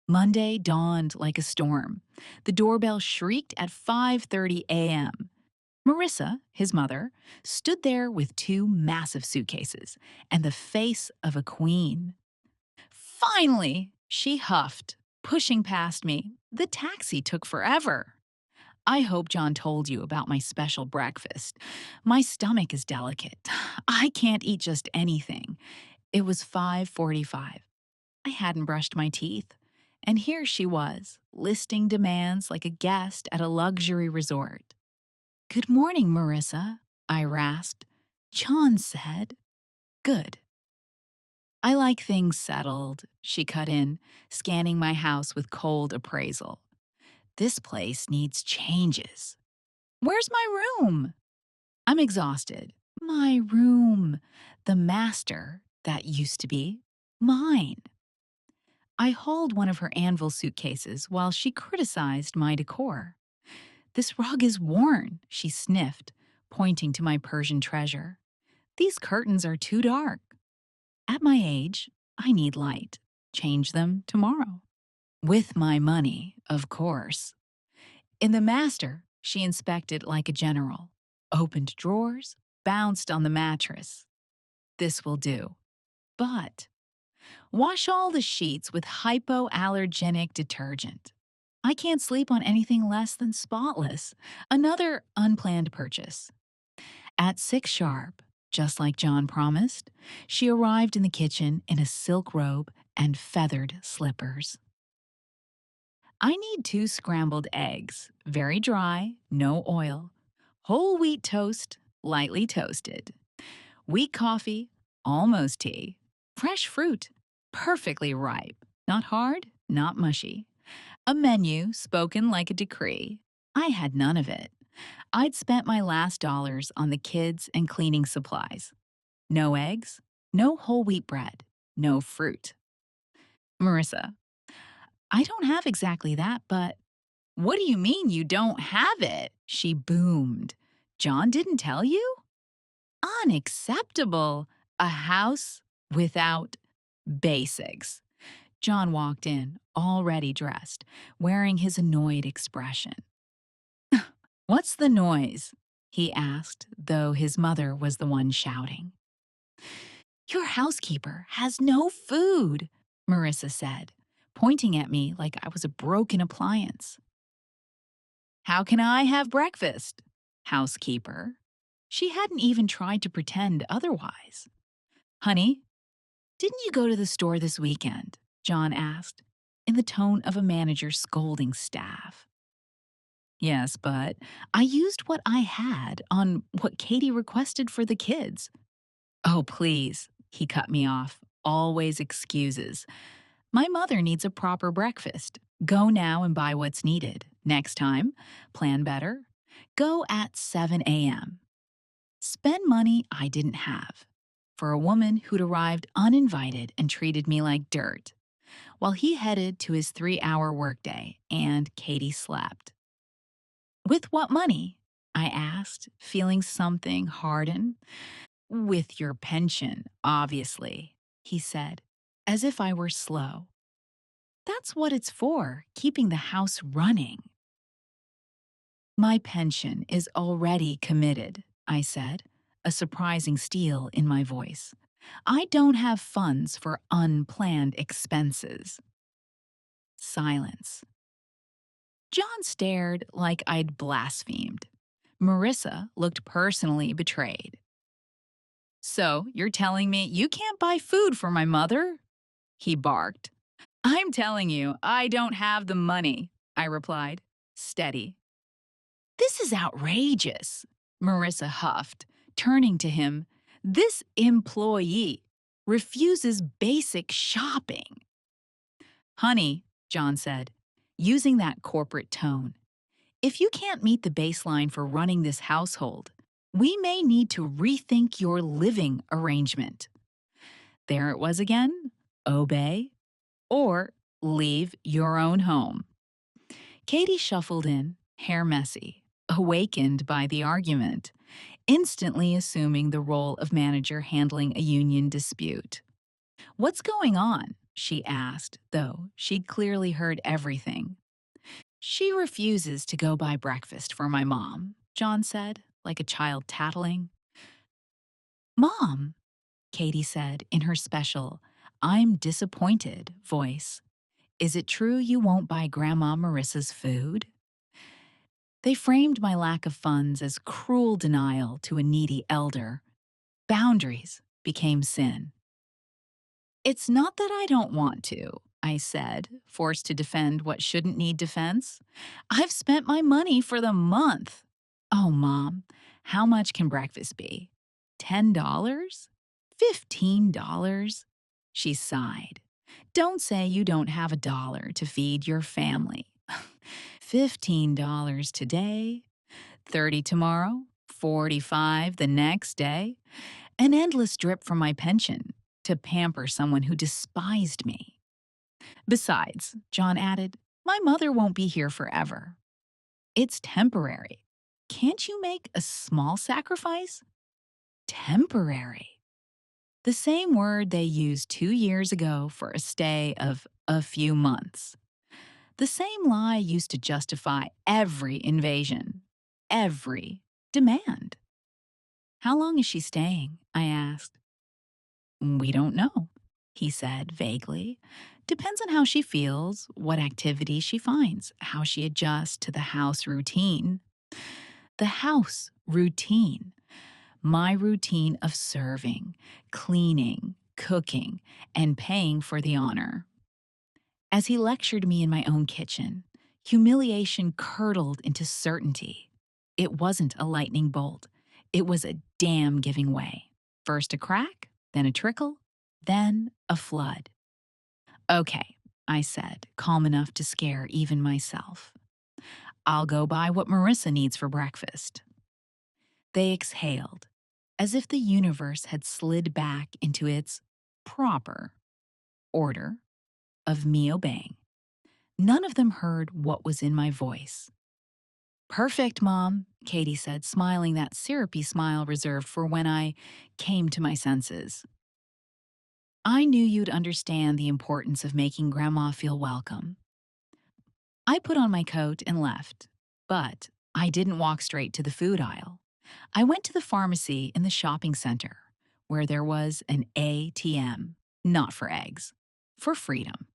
S1: Monday dawned like a storm. The doorbell shrieked at 5:30 a.m. Marissa, his mother, stood there with two massive suitcases and the face of a queen. Finally, she huffed, pushing past me. The taxi took forever. I hope John told you about my special breakfast. My stomach is delicate. I can't eat just anything. It was 5:45. I hadn't brushed my teeth. And here she was, listing demands like a guest at a luxury resort. Good morning, Marissa, I rasped. John said, good. I like things settled, she cut in, scanning my house with cold appraisal. This place needs changes. Where's my room? I'm exhausted. My room. The master, that used to be, mine. I hauled one of her anvil suitcases while she criticized my decor. This rug is worn, she sniffed, pointing to my Persian treasure. These curtains are too dark. At my age, I need light. Change them tomorrow. With my money, of course. In the master, she inspected like a general. Opened drawers, bounced on the mattress. This will do. But wash all the sheets with hypoallergenic detergent. I can't sleep on anything less than spotless. Another unplanned purchase. At 6 sharp, just like John promised, she arrived in the kitchen in a silk robe and feathered slippers. I need 2 scrambled eggs, very dry, no oil, whole wheat toast, lightly toasted, weak coffee, almost tea, fresh fruit, perfectly ripe, not hard, not mushy. A menu spoken like a decree. I had none of it. I'd spent my last dollars on the kids and cleaning supplies. No eggs, no whole wheat bread, no fruit. Marissa, I don't have exactly that, but what do you mean you don't have it? She boomed. John didn't tell you? Unacceptable. A house without basics. John walked in, already dressed, wearing his annoyed expression. What's the noise? He asked, though his mother was the one shouting. Your housekeeper has no food, Marissa said, pointing at me like I was a broken appliance. How can I have breakfast? Housekeeper. She hadn't even tried to pretend otherwise. Honey, didn't you go to the store this weekend? John asked, in the tone of a manager scolding staff. Yes, but I used what I had on what Katie requested for the kids. Oh, please, he cut me off. Always excuses. My mother needs a proper breakfast. Go now and buy what's needed. Next time, plan better. Go at 7 a.m. Spend money I didn't have. For a woman who'd arrived uninvited and treated me like dirt, while he headed to his 3-hour workday and Katie slept. With what money? I asked, feeling something harden. With your pension, obviously, he said, as if I were slow. That's what it's for, keeping the house running. My pension is already committed, I said, a surprising steal in my voice. I don't have funds for unplanned expenses. Silence. John stared like I'd blasphemed. Marissa looked personally betrayed. So, you're telling me you can't buy food for my mother? He barked. I'm telling you, I don't have the money, I replied, steady. This is outrageous, Marissa huffed, turning to him. This employee refuses basic shopping. Honey, John said, using that corporate tone, If you can't meet the baseline for running this household, we may need to rethink your living arrangement. There it was again: obey or leave your own home. Katie shuffled in, hair messy, awakened by the argument, instantly assuming the role of manager handling a union dispute. "What's going on?" she asked, though she'd clearly heard everything. "She refuses to go buy breakfast for my mom," John said, like a child tattling. "Mom," Katie said in her special, "I'm disappointed" voice, "is it true you won't buy Grandma Marissa's food?" They framed my lack of funds as cruel denial to a needy elder. Boundaries became sin. "It's not that I don't want to," I said, forced to defend what shouldn't need defense. "I've spent my money for the month." "Oh, Mom, how much can breakfast be? $10? $15?" She sighed. "Don't say you don't have a dollar to feed your family." $15 today, 30 tomorrow, 45 the next day. An endless drip from my pension to pamper someone who despised me. "Besides," John added, "my mother won't be here forever. It's temporary. Can't you make a small sacrifice?" Temporary. The same word they used 2 years ago for a stay of a few months. The same lie used to justify every invasion, every demand. "How long is she staying?" I asked. "We don't know," he said vaguely. "Depends on how she feels, what activity she finds, how she adjusts to the house routine." The house routine. My routine of serving, cleaning, cooking, and paying for the honor. As he lectured me in my own kitchen, humiliation curdled into certainty. It wasn't a lightning bolt. It was a dam giving way. First a crack, then a trickle, then a flood. "Okay," I said, calm enough to scare even myself. "I'll go buy what Marissa needs for breakfast." They exhaled, as if the universe had slid back into its proper order of me obeying. None of them heard what was in my voice. "Perfect, Mom," Katie said, smiling that syrupy smile reserved for when I came to my senses. "I knew you'd understand the importance of making Grandma feel welcome." I put on my coat and left, but I didn't walk straight to the food aisle. I went to the pharmacy in the shopping center, where there was an ATM, not for eggs, for freedom.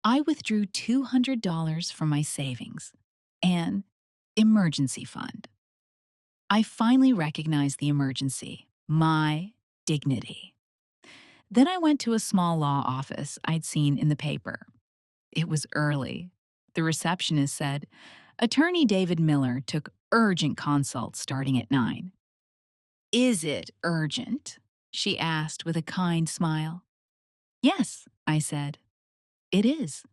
S1: I withdrew $200 from my savings, an emergency fund. I finally recognized the emergency, my dignity. Then I went to a small law office I'd seen in the paper. It was early. The receptionist said, "Attorney David Miller took urgent consults starting at 9. "Is it urgent?" she asked with a kind smile. "Yes," I said, "it is."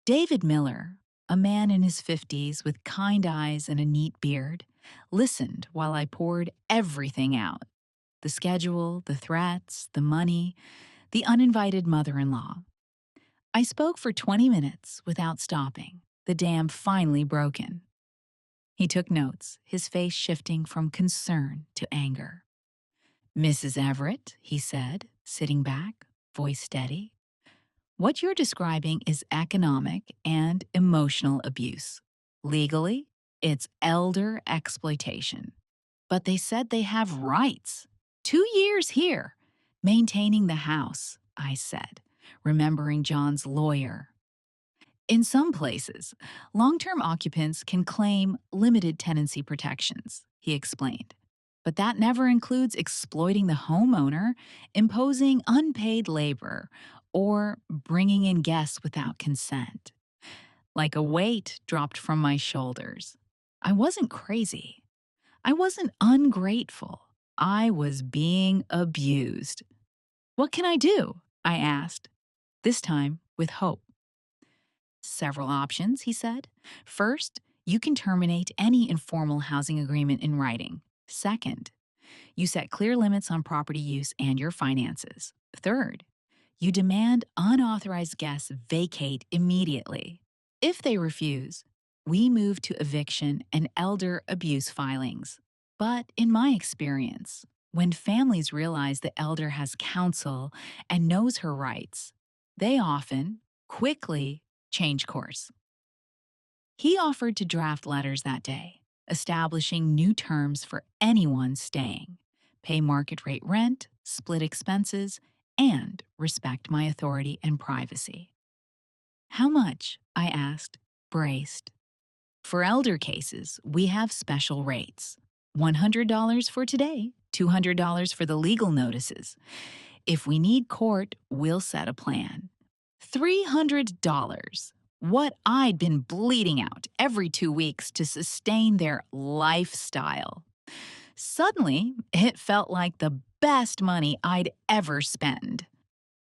S1: David Miller, a man in his 50s with kind eyes and a neat beard, listened while I poured everything out: the schedule, the threats, the money, the uninvited mother in law. I spoke for 20 minutes without stopping, the dam finally broken. He took notes, his face shifting from concern to anger. "Mrs. Everett," he said, sitting back, voice steady, "what you're describing is economic and emotional abuse. Legally, it's elder exploitation. But they said they have rights. 2 years here, maintaining the house," I said, remembering John's lawyer. "In some places, long-term occupants can claim limited tenancy protections," he explained. "But that never includes exploiting the homeowner, imposing unpaid labor, or bringing in guests without consent." Like a weight dropped from my shoulders. I wasn't crazy. I wasn't ungrateful. I was being abused. "What can I do?" I asked, this time with hope. "Several options," he said. "First, You can terminate any informal housing agreement in writing. Second, you set clear limits on property use and your finances. Third, you demand unauthorized guests vacate immediately. If they refuse, we move to eviction and elder abuse filings. But in my experience, when families realize the elder has counsel and knows her rights, they often, quickly, change course. He offered to draft letters that day, establishing new terms for anyone staying: pay market rate rent, split expenses, and respect my authority and privacy. How much? I asked, braced. For elder cases, we have special rates: $100 for today, $200 for the legal notices. If we need court, we'll set a plan. $300. What I'd been bleeding out every 2 weeks to sustain their lifestyle. Suddenly, it felt like the best money I'd ever spend.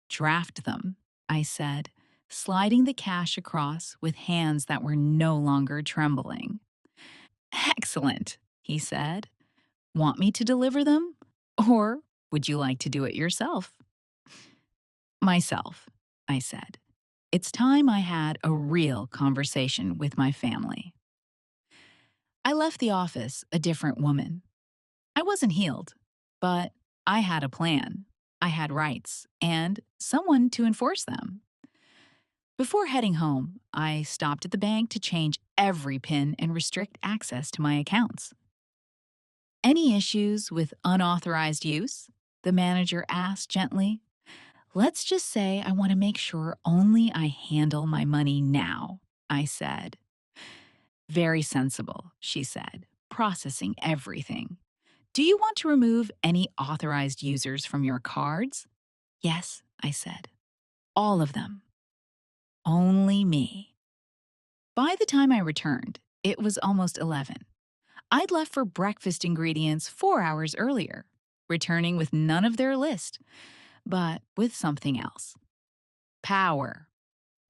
S1: Draft them, I said, sliding the cash across with hands that were no longer trembling. Excellent, he said. Want me to deliver them? Or would you like to do it yourself? Myself, I said. It's time I had a real conversation with my family. I left the office a different woman. I wasn't healed, but I had a plan. I had rights and someone to enforce them. Before heading home, I stopped at the bank to change every PIN and restrict access to my accounts. Any issues with unauthorized use? The manager asked gently. Let's just say I want to make sure only I handle my money now, I said. Very sensible, she said, processing everything. Do you want to remove any authorized users from your cards? Yes, I said. All of them. Only me. By the time I returned, it was almost 11. I'd left for breakfast ingredients 4 hours earlier, returning with none of their list, but with something else. Power.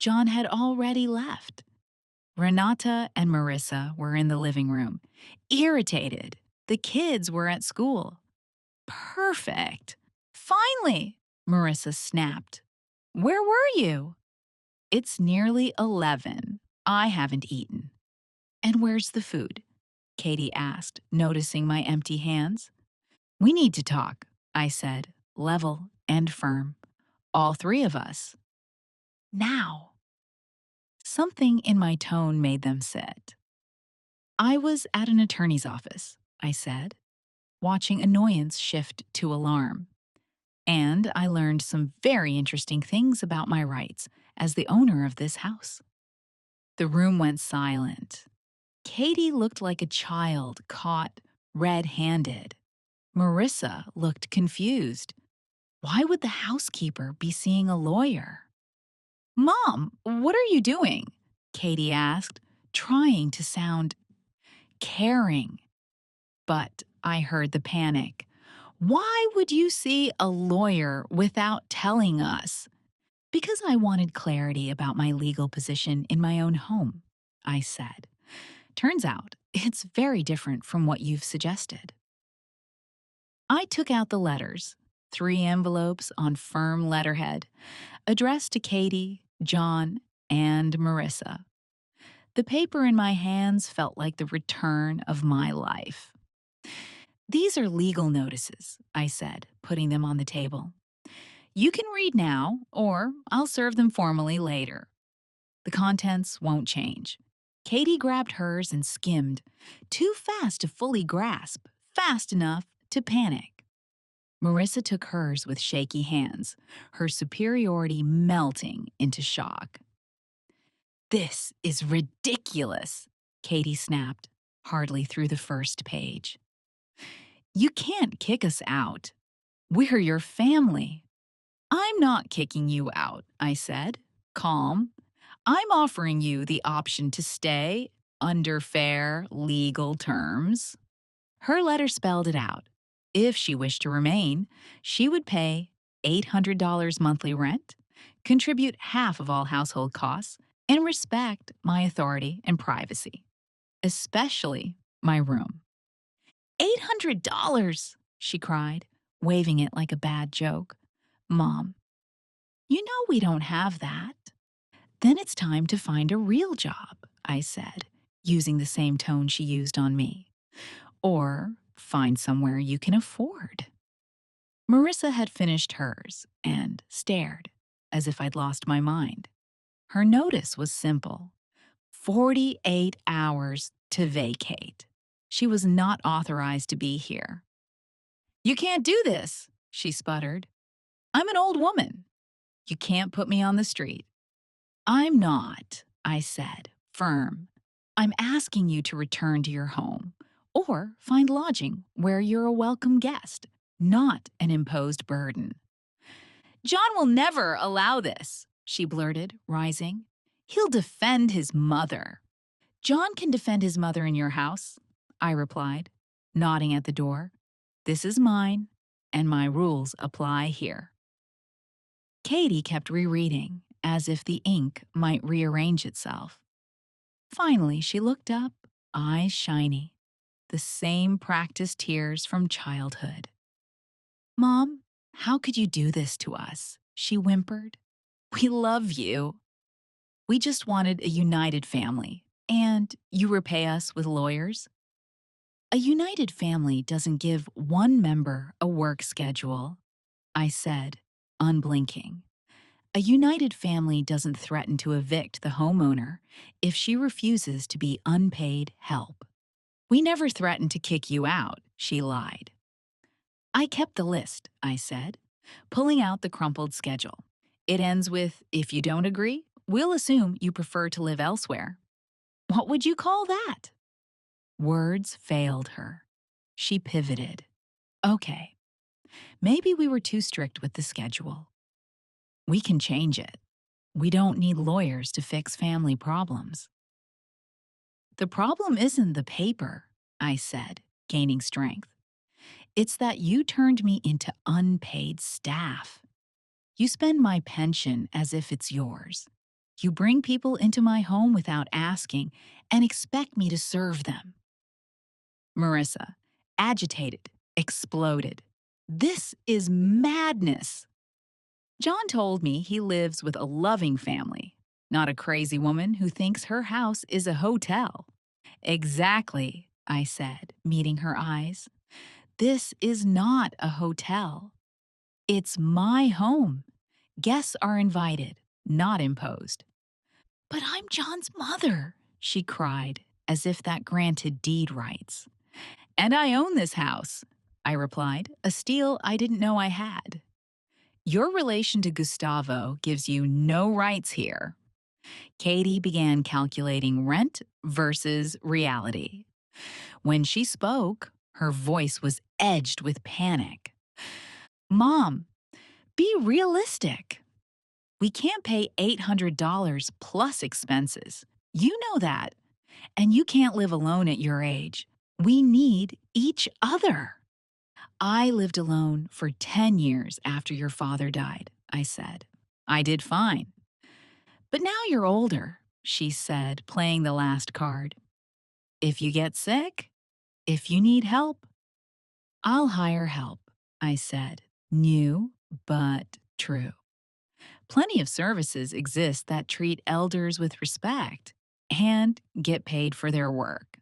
S1: John had already left. Renata and Marissa were in the living room, irritated. The kids were at school. Perfect. Finally, Marissa snapped. Where were you? It's nearly 11. I haven't eaten. And where's the food? Katie asked, noticing my empty hands. We need to talk, I said, level and firm. All three of us. Now. Something in my tone made them sit. I was at an attorney's office, I said, watching annoyance shift to alarm. And I learned some very interesting things about my rights as the owner of this house. The room went silent. Katie looked like a child caught red-handed. Marissa looked confused. Why would the housekeeper be seeing a lawyer? Mom, what are you doing? Katie asked, trying to sound caring. But I heard the panic. Why would you see a lawyer without telling us? Because I wanted clarity about my legal position in my own home, I said. Turns out, it's very different from what you've suggested. I took out the letters, 3 envelopes on firm letterhead, addressed to Katie, John, and Marissa. The paper in my hands felt like the return of my life. These are legal notices, I said, putting them on the table. You can read now, or I'll serve them formally later. The contents won't change. Katie grabbed hers and skimmed, too fast to fully grasp, fast enough to panic. Marissa took hers with shaky hands, her superiority melting into shock. This is ridiculous, Katie snapped, hardly through the first page. You can't kick us out. We're your family. I'm not kicking you out, I said, calm. I'm offering you the option to stay under fair, legal terms. Her letter spelled it out. If she wished to remain, she would pay $800 monthly rent, contribute half of all household costs, and respect my authority and privacy. especially my room. $800, she cried, waving it like a bad joke. Mom, you know we don't have that. Then it's time to find a real job, I said, using the same tone she used on me. Or find somewhere you can afford. Marissa had finished hers and stared, as if I'd lost my mind. Her notice was simple: 48 hours to vacate. She was not authorized to be here. You can't do this, she sputtered. I'm an old woman. You can't put me on the street. I'm not, I said, firm. I'm asking you to return to your home or find lodging where you're a welcome guest, not an imposed burden. John will never allow this, she blurted, rising. He'll defend his mother. John can defend his mother in your house, I replied, nodding at the door. This is mine, and my rules apply here. Katie kept rereading, as if the ink might rearrange itself. Finally, she looked up, eyes shiny, the same practiced tears from childhood. Mom, how could you do this to us? She whimpered. We love you. We just wanted a united family, and you repay us with lawyers? A united family doesn't give one member a work schedule, I said, unblinking. A united family doesn't threaten to evict the homeowner if she refuses to be unpaid help. We never threatened to kick you out, she lied. I kept the list, I said, pulling out the crumpled schedule. It ends with, if you don't agree, we'll assume you prefer to live elsewhere. What would you call that? Words failed her. She pivoted. Okay, maybe we were too strict with the schedule. We can change it. We don't need lawyers to fix family problems. The problem isn't the paper, I said, gaining strength. It's that you turned me into unpaid staff. You spend my pension as if it's yours. You bring people into my home without asking and expect me to serve them. Marissa, agitated, exploded. This is madness. John told me he lives with a loving family, not a crazy woman who thinks her house is a hotel. Exactly, I said, meeting her eyes. This is not a hotel. It's my home. Guests are invited, not imposed. But I'm John's mother, she cried, as if that granted deed rights. And I own this house, I replied, a steal I didn't know I had. Your relation to Gustavo gives you no rights here. Katie began calculating rent versus reality. When she spoke, her voice was edged with panic. Mom, be realistic. We can't pay $800 plus expenses. You know that. And you can't live alone at your age. We need each other. I lived alone for 10 years after your father died, I said. I did fine. But now you're older, she said, playing the last card. If you get sick, if you need help, I'll hire help, I said, new but true. Plenty of services exist that treat elders with respect and get paid for their work.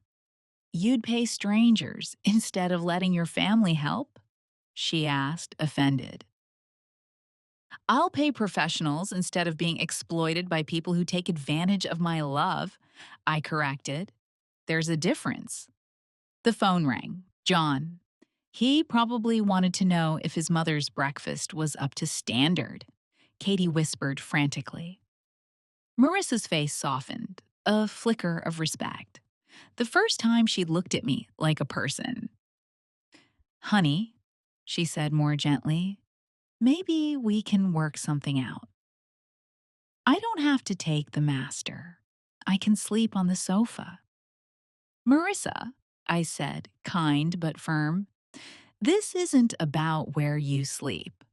S1: You'd pay strangers instead of letting your family help? She asked, offended. I'll pay professionals instead of being exploited by people who take advantage of my love, I corrected. There's a difference. The phone rang. John. He probably wanted to know if his mother's breakfast was up to standard. Katie whispered frantically. Marissa's face softened, a flicker of respect. The first time she'd looked at me like a person. Honey, she said more gently, maybe we can work something out. I don't have to take the master. I can sleep on the sofa. Marissa, I said, kind but firm, this isn't about where you sleep.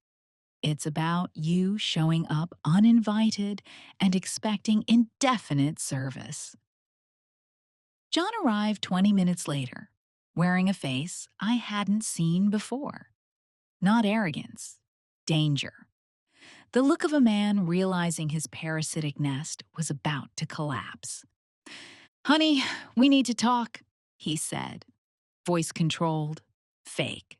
S1: It's about you showing up uninvited and expecting indefinite service. John arrived 20 minutes later, wearing a face I hadn't seen before. Not arrogance, danger. The look of a man realizing his parasitic nest was about to collapse. "Honey, we need to talk," he said, voice controlled, fake.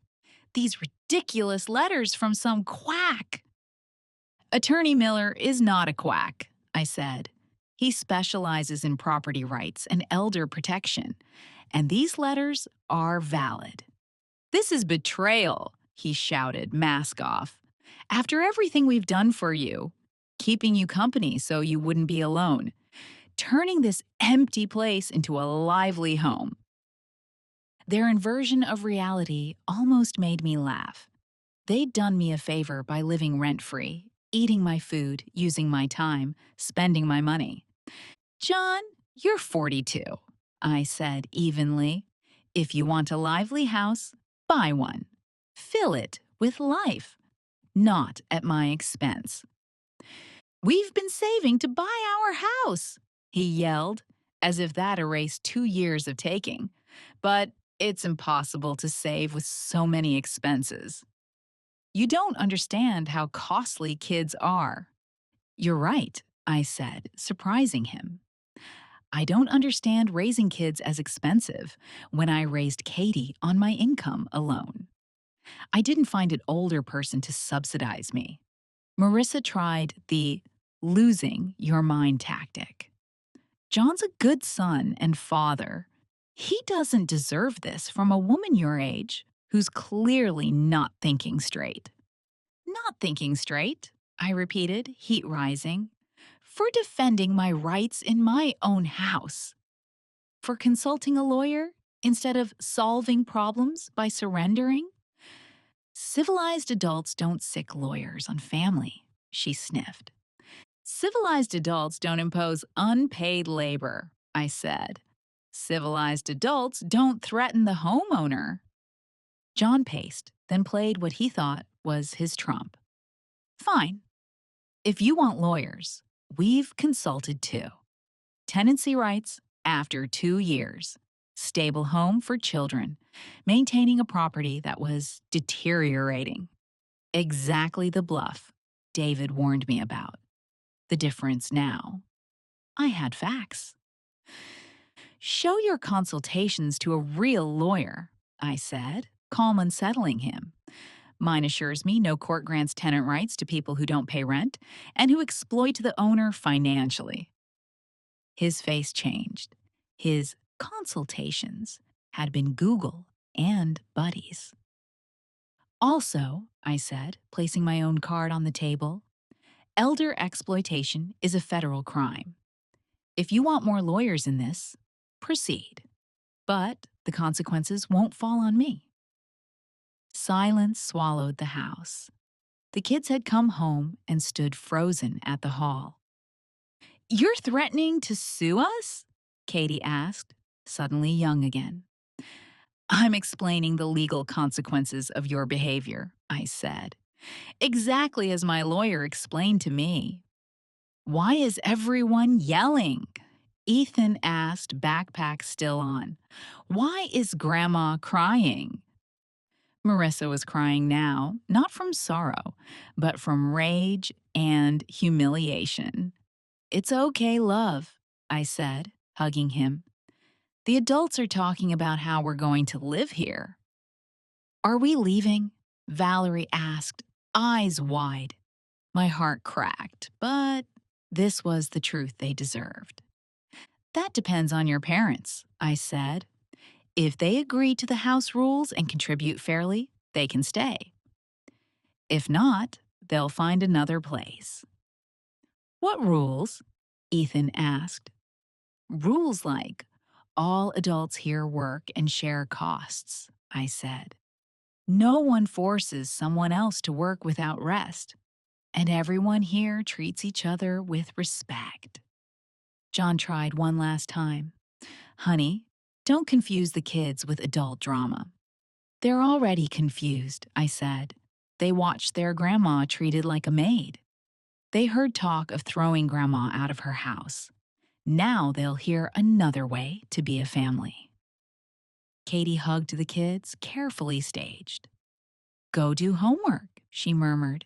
S1: "These ridiculous letters from some quack." "Attorney Miller is not a quack," I said. "He specializes in property rights and elder protection, and these letters are valid." "This is betrayal," he shouted, mask off. "After everything we've done for you, keeping you company so you wouldn't be alone, turning this empty place into a lively home." Their inversion of reality almost made me laugh. They'd done me a favor by living rent-free, eating my food, using my time, spending my money. "John, you're 42, I said evenly. "If you want a lively house, buy one. Fill it with life, not at my expense." "We've been saving to buy our house," he yelled, as if that erased 2 years of taking. "But it's impossible to save with so many expenses. You don't understand how costly kids are." "You're right," I said, surprising him. "I don't understand raising kids as expensive when I raised Katie on my income alone. I didn't find an older person to subsidize me." Marissa tried the losing your mind tactic. "John's a good son and father. He doesn't deserve this from a woman your age who's clearly not thinking straight." "Not thinking straight," I repeated, heat rising. "For defending my rights in my own house. For consulting a lawyer instead of solving problems by surrendering." "Civilized adults don't sick lawyers on family," she sniffed. "Civilized adults don't impose unpaid labor," I said. "Civilized adults don't threaten the homeowner." John paced, then played what he thought was his trump. "Fine. If you want lawyers, we've consulted too. Tenancy rights after 2 years. Stable home for children. Maintaining a property that was deteriorating. Exactly the bluff David warned me about. The difference now, I had facts." "Show your consultations to a real lawyer," I said, calm unsettling him. "Mine assures me no court grants tenant rights to people who don't pay rent and who exploit the owner financially." His face changed. His consultations had been Google and buddies. "Also," I said, placing my own card on the table, "elder exploitation is a federal crime. If you want more lawyers in this, proceed. But the consequences won't fall on me." Silence swallowed the house. The kids had come home and stood frozen at the hall. "You're threatening to sue us?" Katie asked, suddenly young again. "I'm explaining the legal consequences of your behavior," I said. "Exactly as my lawyer explained to me." "Why is everyone yelling?" Ethan asked, backpack still on. "Why is Grandma crying?" Marissa was crying now, not from sorrow, but from rage and humiliation. "It's okay, love," I said, hugging him. "The adults are talking about how we're going to live here." "Are we leaving?" Valerie asked, eyes wide. My heart cracked, but this was the truth they deserved. "That depends on your parents," I said. "If they agree to the house rules and contribute fairly, they can stay. If not, they'll find another place." "What rules?" Ethan asked. "Rules like all adults here work and share costs," I said. "No one forces someone else to work without rest, and everyone here treats each other with respect." John tried one last time. "Honey, don't confuse the kids with adult drama." "They're already confused," I said. "They watched their grandma treated like a maid. They heard talk of throwing grandma out of her house. Now they'll hear another way to be a family. Katie hugged the kids, carefully staged. Go do homework, she murmured.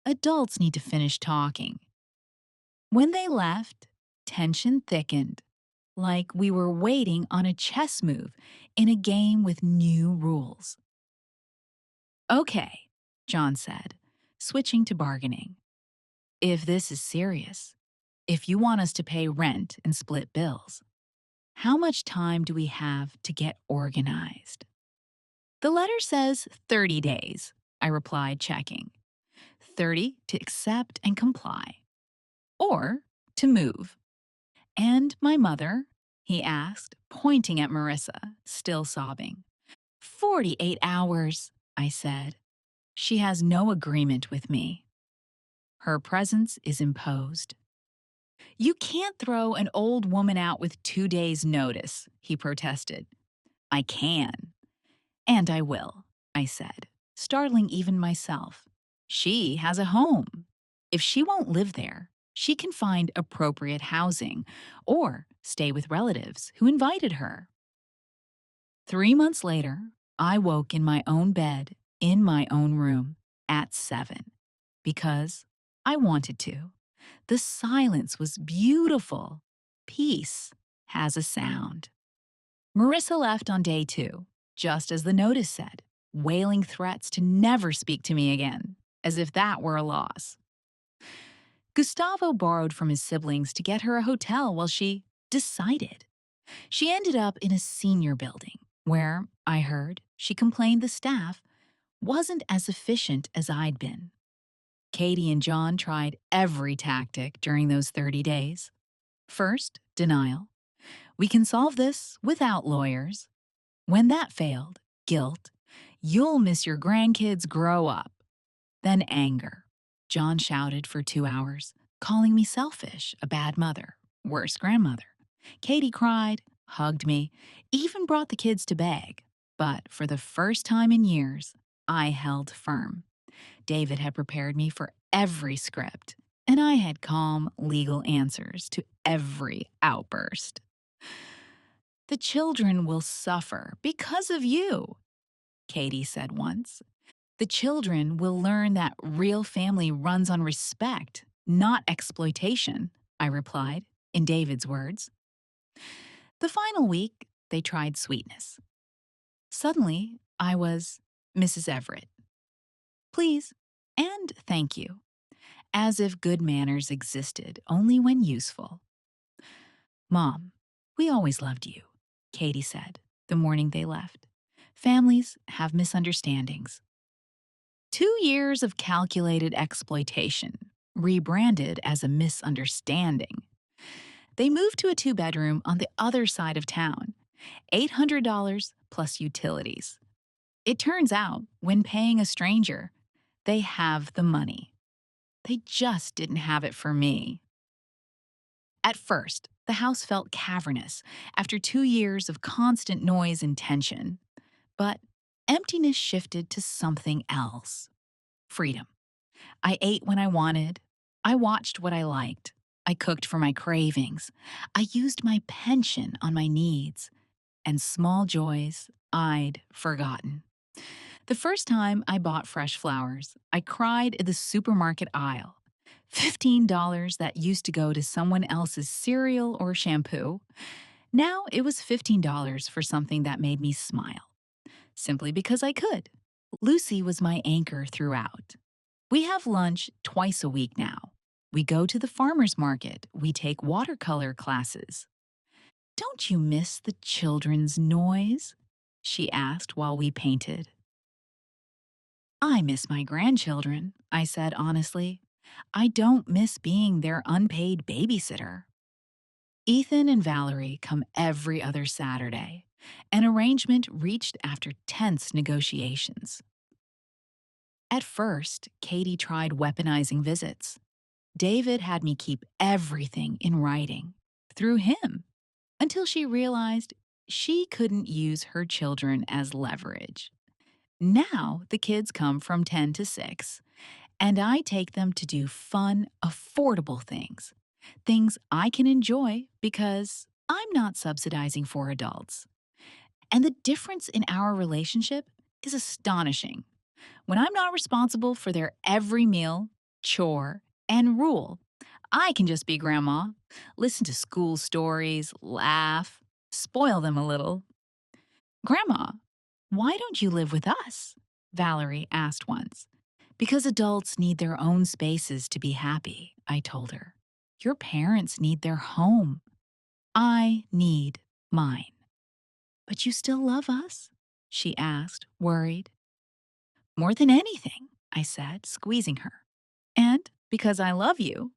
S1: Adults need to finish talking. When they left, tension thickened, like we were waiting on a chess move in a game with new rules. Okay, John said, switching to bargaining. If this is serious, if you want us to pay rent and split bills, how much time do we have to get organized? The letter says 30 days, I replied, checking. 30 to accept and comply, or to move. And my mother? He asked, pointing at Marissa, still sobbing. 48 hours, I said. She has no agreement with me. Her presence is imposed. You can't throw an old woman out with 2 days' notice, he protested. I can. And I will, I said, startling even myself. She has a home. If she won't live there, she can find appropriate housing or stay with relatives who invited her. 3 months later, I woke in my own bed, in my own room, at 7, because I wanted to. The silence was beautiful. Peace has a sound. Marissa left on day 2, just as the notice said, wailing threats to never speak to me again, as if that were a loss. Gustavo borrowed from his siblings to get her a hotel while she decided. She ended up in a senior building, where, I heard, she complained the staff wasn't as efficient as I'd been. Katie and John tried every tactic during those 30 days. First, denial. We can solve this without lawyers. When that failed, guilt. You'll miss your grandkids grow up. Then anger. John shouted for 2 hours, calling me selfish, a bad mother, worse grandmother. Katie cried, hugged me, even brought the kids to beg. But for the first time in years, I held firm. David had prepared me for every script, and I had calm, legal answers to every outburst. The children will suffer because of you, Katie said once. The children will learn that real family runs on respect, not exploitation, I replied, in David's words. The final week, they tried sweetness. Suddenly, I was Mrs. Everett. Please, and thank you, as if good manners existed only when useful. Mom, we always loved you, Katie said the morning they left. Families have misunderstandings. 2 years of calculated exploitation, rebranded as a misunderstanding. They moved to a 2-bedroom on the other side of town, $800 plus utilities. It turns out, when paying a stranger, they have the money. They just didn't have it for me. At first, the house felt cavernous after 2 years of constant noise and tension. But emptiness shifted to something else. Freedom. I ate when I wanted. I watched what I liked. I cooked for my cravings. I used my pension on my needs. And small joys I'd forgotten. The first time I bought fresh flowers, I cried in the supermarket aisle. $15 that used to go to someone else's cereal or shampoo. Now it was $15 for something that made me smile, simply because I could. Lucy was my anchor throughout. We have lunch twice a week now. We go to the farmer's market. We take watercolor classes. Don't you miss the children's noise? She asked while we painted. I miss my grandchildren, I said honestly. I don't miss being their unpaid babysitter. Ethan and Valerie come every other Saturday, an arrangement reached after tense negotiations. At first, Katie tried weaponizing visits. David had me keep everything in writing, through him, until she realized she couldn't use her children as leverage. Now the kids come from 10 to 6, and I take them to do fun, affordable things. things I can enjoy because I'm not subsidizing for adults. And the difference in our relationship is astonishing. When I'm not responsible for their every meal, chore, and rule, I can just be grandma, listen to school stories, laugh, spoil them a little. Grandma, why don't you live with us? Valerie asked once. Because adults need their own spaces to be happy, I told her. Your parents need their home. I need mine. But you still love us? She asked, worried. More than anything, I said, squeezing her. And because I love you,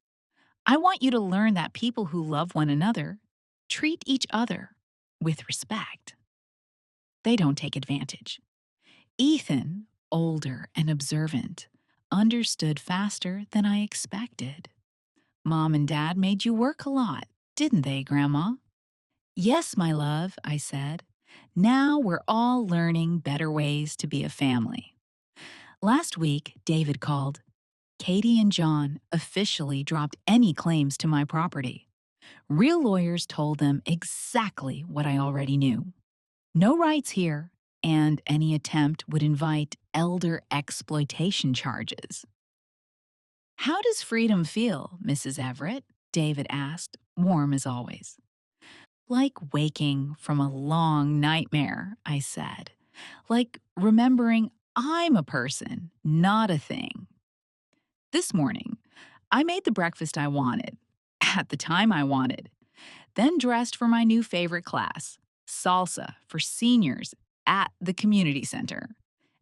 S1: I want you to learn that people who love one another treat each other with respect. They don't take advantage. Ethan, older and observant, understood faster than I expected. Mom and Dad made you work a lot, didn't they, Grandma? Yes, my love, I said. Now we're all learning better ways to be a family. Last week, David called. Katie and John officially dropped any claims to my property. Real lawyers told them exactly what I already knew. No rights here, and any attempt would invite elder exploitation charges. How does freedom feel, Mrs. Everett? David asked, warm as always. Like waking from a long nightmare, I said. Like remembering I'm a person, not a thing. This morning, I made the breakfast I wanted, at the time I wanted, then dressed for my new favorite class, salsa for seniors at the community center.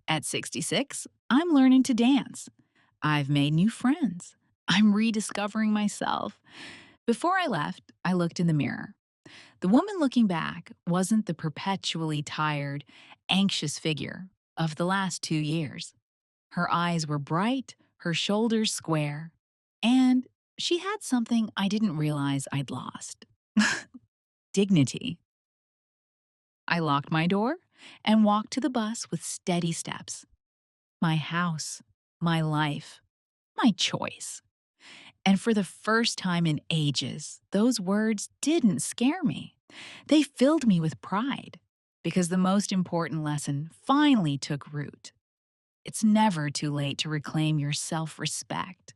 S1: At 66, I'm learning to dance. I've made new friends. I'm rediscovering myself. Before I left, I looked in the mirror. The woman looking back wasn't the perpetually tired, anxious figure of the last 2 years. Her eyes were bright, her shoulders square, and she had something I didn't realize I'd lost. Dignity. I locked my door and walked to the bus with steady steps. My house, my life, my choice. And for the first time in ages, those words didn't scare me. They filled me with pride because the most important lesson finally took root. It's never too late to reclaim your self respect.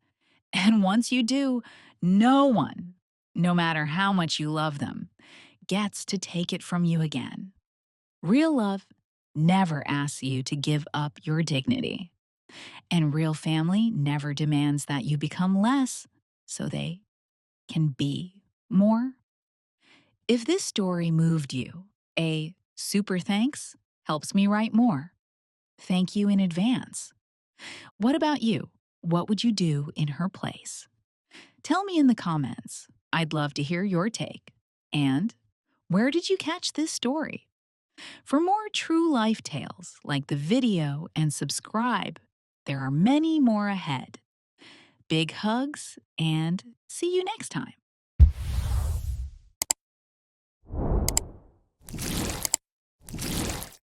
S1: And once you do, no one, no matter how much you love them, gets to take it from you again. Real love never asks you to give up your dignity. And real family never demands that you become less so they can be more. If this story moved you, a super thanks helps me write more. Thank you in advance. What about you? What would you do in her place? Tell me in the comments. I'd love to hear your take. And where did you catch this story? For more true life tales, like the video and subscribe. There are many more ahead. Big hugs and see you next time.